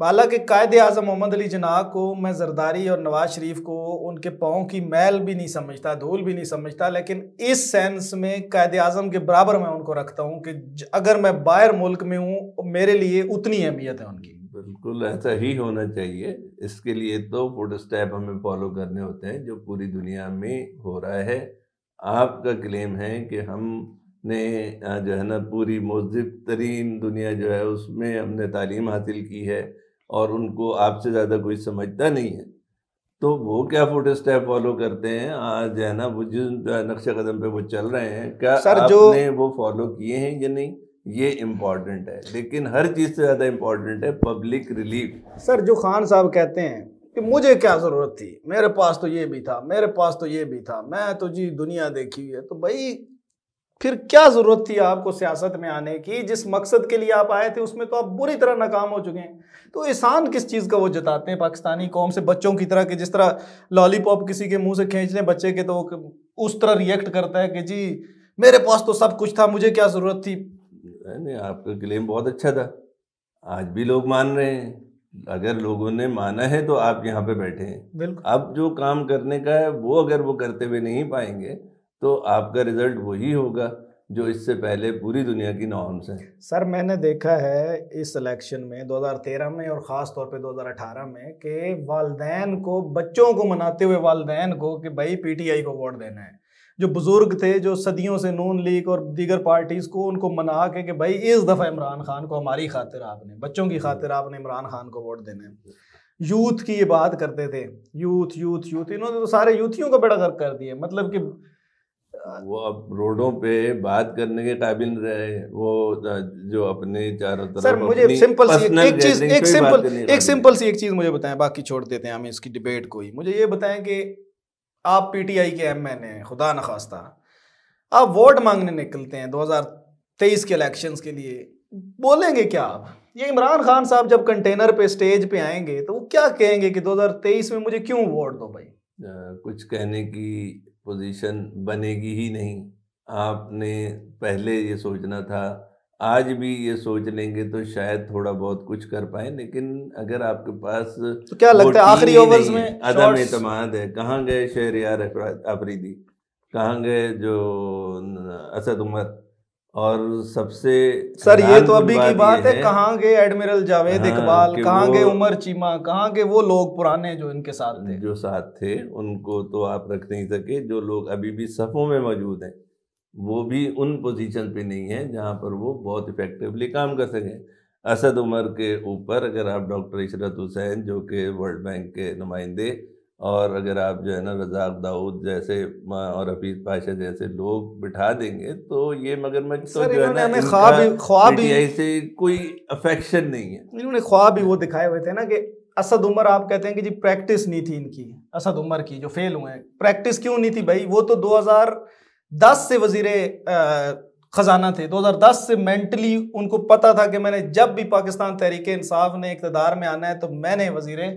हालांकि कायदे आज़म मोहम्मद अली जिन्ना को मैं जरदारी और नवाज शरीफ को उनके पाँव की मैल भी नहीं समझता, धूल भी नहीं समझता, लेकिन इस सेंस में कायदे आज़म के बराबर मैं उनको रखता हूँ कि अगर मैं बाहर मुल्क में हूँ मेरे लिए उतनी अहमियत है उनकी। बिल्कुल ऐसा ही होना चाहिए। इसके लिए तो फुट स्टेप हमें फॉलो करने होते हैं जो पूरी दुनिया में हो रहा है। आपका क्लेम है कि हमने जो है ना पूरी महज़ब तरीन दुनिया जो है उसमें हमने तालीम हासिल की है और उनको आपसे ज़्यादा कोई समझता नहीं है, तो वो क्या फुट स्टेप फॉलो करते हैं आज है ना, वो जिस नक्शे कदम पे वो चल रहे हैं, क्या आपने वो फॉलो किए हैं या नहीं, ये इम्पॉर्टेंट है। लेकिन हर चीज़ से ज़्यादा इम्पॉर्टेंट है पब्लिक रिलीफ। सर जो खान साहब कहते हैं कि मुझे क्या ज़रूरत थी, मेरे पास तो ये भी था, मेरे पास तो ये भी था, मैं तो जी दुनिया देखी हुई है, तो भाई फिर क्या ज़रूरत थी आपको सियासत में आने की? जिस मकसद के लिए आप आए थे उसमें तो आप बुरी तरह नाकाम हो चुके हैं। तो एहसान किस चीज़ का वो जताते हैं पाकिस्तानी कौम से? बच्चों की तरह कि जिस तरह लॉलीपॉप किसी के मुंह से खींच लें बच्चे के, तो उस तरह रिएक्ट करता है कि जी मेरे पास तो सब कुछ था, मुझे क्या ज़रूरत थी। नहीं, आपका क्लेम बहुत अच्छा था, आज भी लोग मान रहे हैं। अगर लोगों ने माना है तो आप यहाँ पे बैठे हैं। बिल्कुल। अब जो काम करने का है वो अगर वो करते हुए नहीं पाएंगे तो आपका रिजल्ट वही होगा जो इससे पहले पूरी दुनिया की नॉर्म्स हैं। सर मैंने देखा है इस इलेक्शन में 2013 में और ख़ास तौर पे 2018 में कि वालदैन को, बच्चों को मनाते हुए वालदैन को कि भाई पीटीआई को वोट देना है। जो बुजुर्ग थे जो सदियों से नून लीग और दीगर पार्टीज़ को, उनको मना के कि भाई इस दफ़ा इमरान खान को हमारी खातिर आपने, बच्चों की खातिर आपने इमरान खान को वोट देना है। यूथ की ये बात करते थे, यूथ यूथ यूथ, इन्होंने तो सारे यूथियों का बेड़ा गर्क कर दिया। मतलब कि वो अब रोडों पे बात करने के काबिल रहे, वो जो अपने चारों तरफ। सर मुझे सिंपल सी एक चीज मुझे बताएं, बाकी छोड़ देते हैं हम इसकी डिबेट को ही। मुझे ये बताएं कि आप पीटीआई के एमएन हैं, खुदा न खास्ता आप वोट मांगने निकलते हैं 2023 के इलेक्शंस के लिए, बोलेंगे क्या आप? ये इमरान खान साहब जब कंटेनर पे स्टेज पे आएंगे तो वो क्या कहेंगे कि 2023 में मुझे क्यों वोट दो भाई? कुछ कहने की पोजीशन बनेगी ही नहीं। आपने पहले ये सोचना था, आज भी ये सोच लेंगे तो शायद थोड़ा बहुत कुछ कर पाए, लेकिन अगर आपके पास तो क्या लगता है आखिरी ओवर्स में अदम एतमाद है? कहाँ गए शहरियार अफरीदी, कहाँ गए जो असद उमर, और सबसे सर ये तो अभी की बात है, कहाँ गए एडमिरल जावेद इकबाल, कहाँ गए उमर चीमा, कहाँ गए वो लोग पुराने जो इनके साथ थे? जो साथ थे उनको तो आप रख नहीं सके। जो लोग अभी भी सफ़ों में मौजूद हैं वो भी उन पोजीशन पे नहीं है जहाँ पर वो बहुत इफेक्टिवली काम कर सकें। असद उमर के ऊपर अगर आप डॉक्टर इशरत हुसैन जो कि वर्ल्ड बैंक के नुमाइंदे, और अगर आप जो है ना रज़ाक दाऊद जैसे और हफीज़ पाशा जैसे लोग बिठा देंगे तो ये मगरमच्छ तो जो है ना, ख्वाब से कोई अफेक्शन नहीं है। इन्होंने ख्वाब ही वो दिखाए हुए थे ना कि असद उमर, आप कहते हैं कि जी प्रैक्टिस नहीं थी इनकी, असद उमर की जो फेल हुए हैं, प्रैक्टिस क्यों नहीं थी भाई? वो तो 2010 से वजीरे खजाना थे, 2010 से मेंटली उनको पता था कि मैंने जब भी पाकिस्तान तहरीक इंसाफ ने इक़्तिदार में आना है तो मैंने वजीरे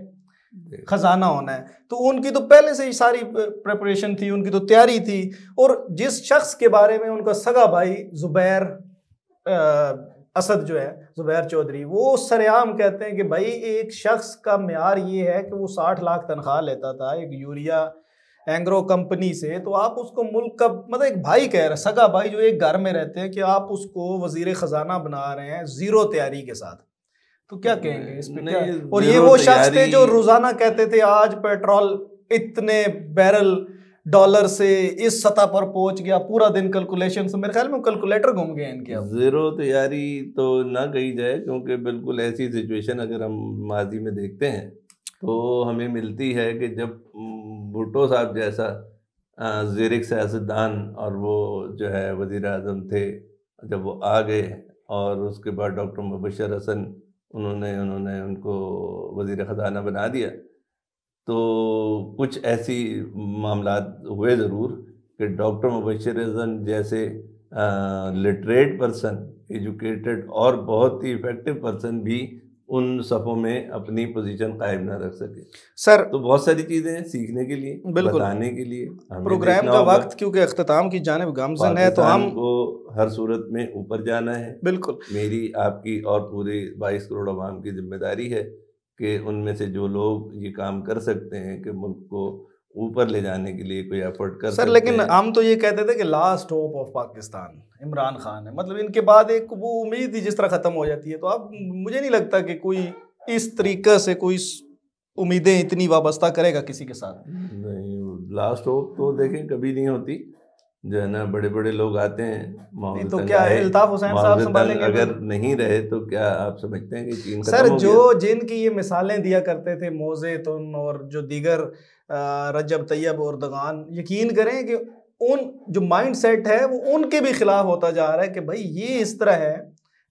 खजाना होना है। तो उनकी तो पहले से ही सारी प्रिपरेशन थी, उनकी तो तैयारी थी। और जिस शख्स के बारे में उनका सगा भाई जुबैर असद जो है, जुबैर चौधरी, वो सरेआम कहते हैं कि भाई एक शख्स का म्यार ये है कि वो 60 लाख तनख्वाह लेता था एक यूरिया एंग्रो कंपनी से, तो आप उसको मुल्क का मतलब एक भाई कह रहे, सगा भाई जो एक घर में रहते हैं, कि आप उसको वजीर खजाना बना रहे हैं जीरो तैयारी के साथ, तो क्या कहेंगे इस पे? और ये वो शख्स थे जो रोजाना कहते थे आज पेट्रोल इतने बैरल डॉलर से इस सतह पर पहुंच गया, पूरा दिन कैलकुलेशन से, मेरे ख्याल में कैलकुलेटर घूम गए इनके अब। जीरो तैयारी तो ना कही जाए, क्योंकि बिल्कुल ऐसी सिचुएशन अगर हम माजी में देखते हैं तो हमें मिलती है कि जब भुट्टो साहब जैसा ज़ेर सियासतदान और वो जो है वज़ीर आज़म थे, जब वो आ गए और उसके बाद डॉक्टर मुबशर हसन उन्होंने उनको वज़ीर ख़जाना बना दिया, तो कुछ ऐसी मामलात हुए ज़रूर कि डॉक्टर मुबशर हसन जैसे लिटरेट पर्सन, एजुकेटेड और बहुत ही इफ़ेक्टिव पर्सन भी उन सफ़ों में अपनी पोजीशन कायम ना रख सके। सर तो बहुत सारी चीज़ें हैं सीखने के लिए, बिल्कुल, बताने के लिए। प्रोग्राम का वक्त क्योंकि अख्ताम की जानिब गामज़न है, तो हम को हर सूरत में ऊपर जाना है। बिल्कुल, मेरी, आपकी और पूरे 22 करोड़ अवाम की जिम्मेदारी है कि उनमें से जो लोग ये काम कर सकते हैं कि मुल्क को ऊपर ले जाने के लिए कोई एफर्ट कर सर। सकते लेकिन हैं। हम तो ये कहते थे कि last hope of Pakistan Imran Khan है, मतलब इनके बाद एक वो उम्मीद ही जिस तरह ख़त्म हो जाती है। तो अब मुझे नहीं लगता कि कोई इस तरीके से कोई उम्मीदें इतनी वाबस्ता करेगा किसी के साथ। नहीं, लास्ट होप तो देखें कभी नहीं होती, जो है ना, बड़े बड़े लोग आते हैं, नहीं तो क्या है, अल्ताफ हुसैन साहब संभालेंगे? अगर नहीं रहे तो क्या आप समझते हैं कि चीन खत्म सर हो जो गया? जिनकी ये मिसालें दिया करते थे मोज़े तुन और जो दीगर रजब तैयब उर्दगान, यकीन करें कि उन जो माइंड सेट है वो उनके भी खिलाफ होता जा रहा है कि भाई ये इस तरह है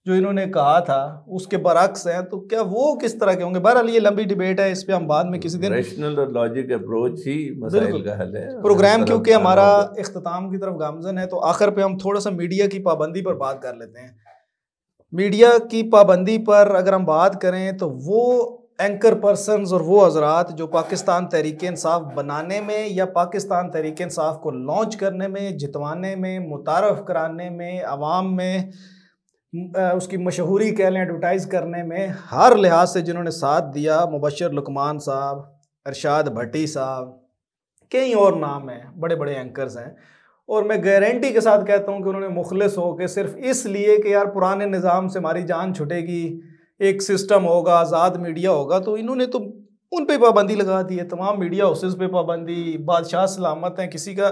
जो इन्होंने कहा था उसके बरक्स है, तो क्या वो किस तरह के होंगे। बहरहाल ये लंबी डिबेट है, इस पे हम बाद में किसी दिन। रैशनल और लॉजिक अप्रोच ही मसाइल का हल है। प्रोग्राम क्योंकि हमारा इख्तिताम की तरफ गामजन है, तो आखिर पे हम थोड़ा सा मीडिया की पाबंदी पर बात कर लेते हैं। मीडिया की पाबंदी पर अगर हम बात करें तो वो एंकर पर्सनस और वो हजरात जो पाकिस्तान तहरीक इंसाफ बनाने में या पाकिस्तान तहरीक इंसाफ को लॉन्च करने में, जितवाने में, मुतारफ़ कराने में, आवाम में उसकी मशहूरी कह लें, एडवर्टाइज़ करने में, हर लिहाज से जिन्होंने साथ दिया, मुबशर लुकमान साहब, अरशाद भट्टी साहब, कई और नाम हैं, बड़े बड़े एंकर्स हैं। और मैं गारंटी के साथ कहता हूँ कि उन्होंने मुखलिस हो के सिर्फ इसलिए कि यार पुराने निज़ाम से हमारी जान छुटेगी, एक सिस्टम होगा, आज़ाद मीडिया होगा, तो इन्होंने तो उन पे पाबंदी लगा दी है, तमाम मीडिया हाउसेस पे पाबंदी, बादशाह सलामत हैं, किसी का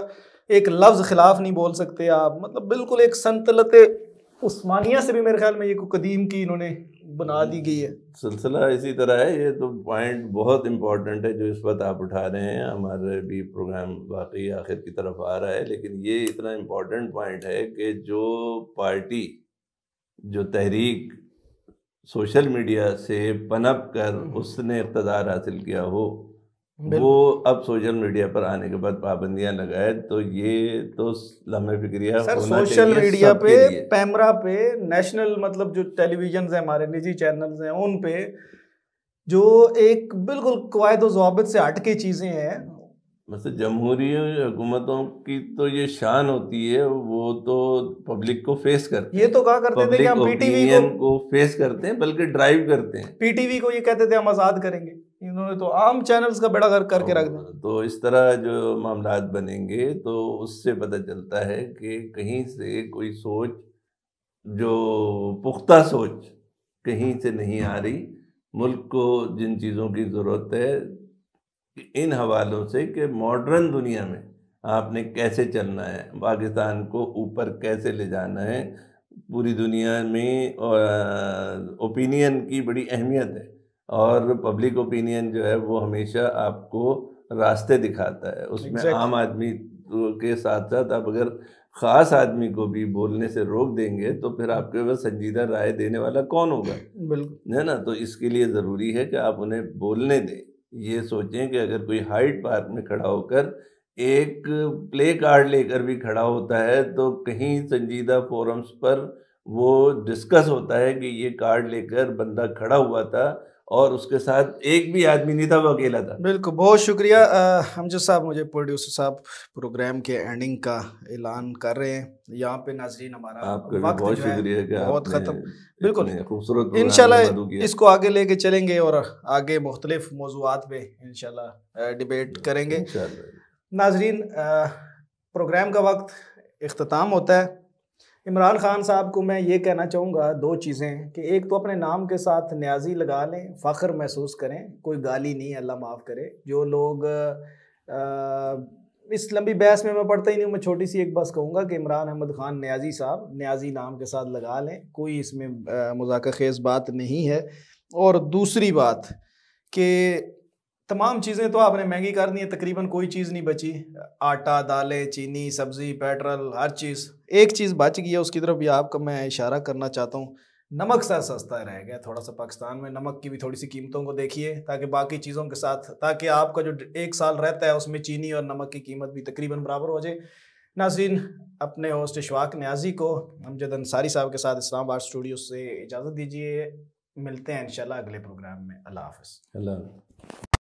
एक लफ्ज़ खिलाफ नहीं बोल सकते आप, मतलब बिल्कुल एक सल्तनत उस्मानिया से भी मेरे ख्याल में ये कदीम की इन्होंने बना दी गई है। सिलसिला इसी तरह है। ये तो पॉइंट बहुत इम्पोर्टेंट है जो इस वक्त आप उठा रहे हैं। हमारे भी प्रोग्राम वाकई आखिर की तरफ आ रहा है, लेकिन ये इतना इम्पोर्टेंट पॉइंट है कि जो पार्टी, जो तहरीक सोशल मीडिया से पनप कर उसने इक़्तिदार हासिल किया हो, वो अब सोशल मीडिया पर आने के बाद पाबंदियां लगाए, तो ये तो लम्हे फिक्रिया सर होना सोशल चाहिए मीडिया पे, सबके लिए। पैमरा पे, नेशनल मतलब जो टेलीविजन है हमारे निजी चैनल्स हैं उन पे जो एक बिल्कुल क़वायद व ज़वाबित से हट के चीज़ें हैं, मतलब जमहूरी हुकूमतों की तो ये शान होती है, वो तो पब्लिक को फेस करते हैं। ये तो कहा करते थे कि हम पीटीवी को फेस करते हैं, बल्कि ड्राइव करते हैं। पीटीवी को ये कहते थे हम आज़ाद करेंगे, इन्होंने तो आम चैनल्स का बेड़ा गर्क करके रख दिया। तो इस तरह जो मामलात बनेंगे तो उससे पता चलता है कि कहीं से कोई सोच, जो पुख्ता सोच कहीं से नहीं आ रही। मुल्क को जिन चीज़ों की ज़रूरत है इन हवालों से कि मॉडर्न दुनिया में आपने कैसे चलना है, पाकिस्तान को ऊपर कैसे ले जाना है, पूरी दुनिया में ओपिनियन की बड़ी अहमियत है, और पब्लिक ओपिनियन जो है वो हमेशा आपको रास्ते दिखाता है। उसमें आम आदमी के साथ साथ आप अगर ख़ास आदमी को भी बोलने से रोक देंगे तो फिर आपके पास संजीदा राय देने वाला कौन होगा? बिल्कुल, है ना। तो इसके लिए ज़रूरी है कि आप उन्हें बोलने दें। ये सोचें कि अगर कोई हाइड पार्क में खड़ा होकर एक प्ले कार्ड लेकर भी खड़ा होता है तो कहीं संजीदा फोरम्स पर वो डिस्कस होता है कि ये कार्ड लेकर बंदा खड़ा हुआ था और उसके साथ एक भी आदमी नहीं था, वो अकेला था। बिल्कुल, बहुत शुक्रिया हमजद साहब। मुझे प्रोड्यूसर साहब प्रोग्राम के एंडिंग का ऐलान कर रहे हैं यहाँ पे। नाजरीन हमारा वक्त बहुत शुक्रिया कि बहुत ख़त्म। बिल्कुल, खूबसूरत इंशाल्लाह इसको आगे लेके चलेंगे और आगे मुख्तलिफ मौज़ूआत पे इंशाल्लाह डिबेट करेंगे। नाजरीन, प्रोग्राम का वक्त इख्तिताम होता है। इमरान खान साहब को मैं ये कहना चाहूँगा दो चीज़ें, कि एक तो अपने नाम के साथ न्याज़ी लगा लें, फ़ख्र महसूस करें, कोई गाली नहीं, अल्लाह माफ़ करे। जो लोग इस लंबी बहस में मैं पढ़ता ही नहीं हूँ, मैं छोटी सी एक बस कहूँगा कि इमरान अहमद खान न्याजी साहब, न्याजी नाम के साथ लगा लें, कोई इसमें मजाक खेज बात नहीं है। और दूसरी बात कि तमाम चीज़ें तो आपने महंगी कर दी हैं, तकरीबन कोई चीज़ नहीं बची, आटा, दालें, चीनी, सब्ज़ी, पेट्रोल, हर चीज़। एक चीज़ बच गई है, उसकी तरफ भी आपका मैं इशारा करना चाहता हूँ, नमक सर सस्ता रह गया थोड़ा सा पाकिस्तान में। नमक की भी थोड़ी सी कीमतों को देखिए, ताकि बाकी चीज़ों के साथ, ताकि आपका जो 1 साल रहता है उसमें चीनी और नमक की कीमत भी तकरीबन बराबर हो जाए। नाज़रीन, अपने होस्ट इशफाक न्याजी को अमजद अंसारी साहब के साथ इस्लामाबाद स्टूडियो से इजाज़त दीजिए। मिलते हैं इंशाल्लाह अगले प्रोग्राम में। अल्लाह हाफ़िज़। अल्लाह।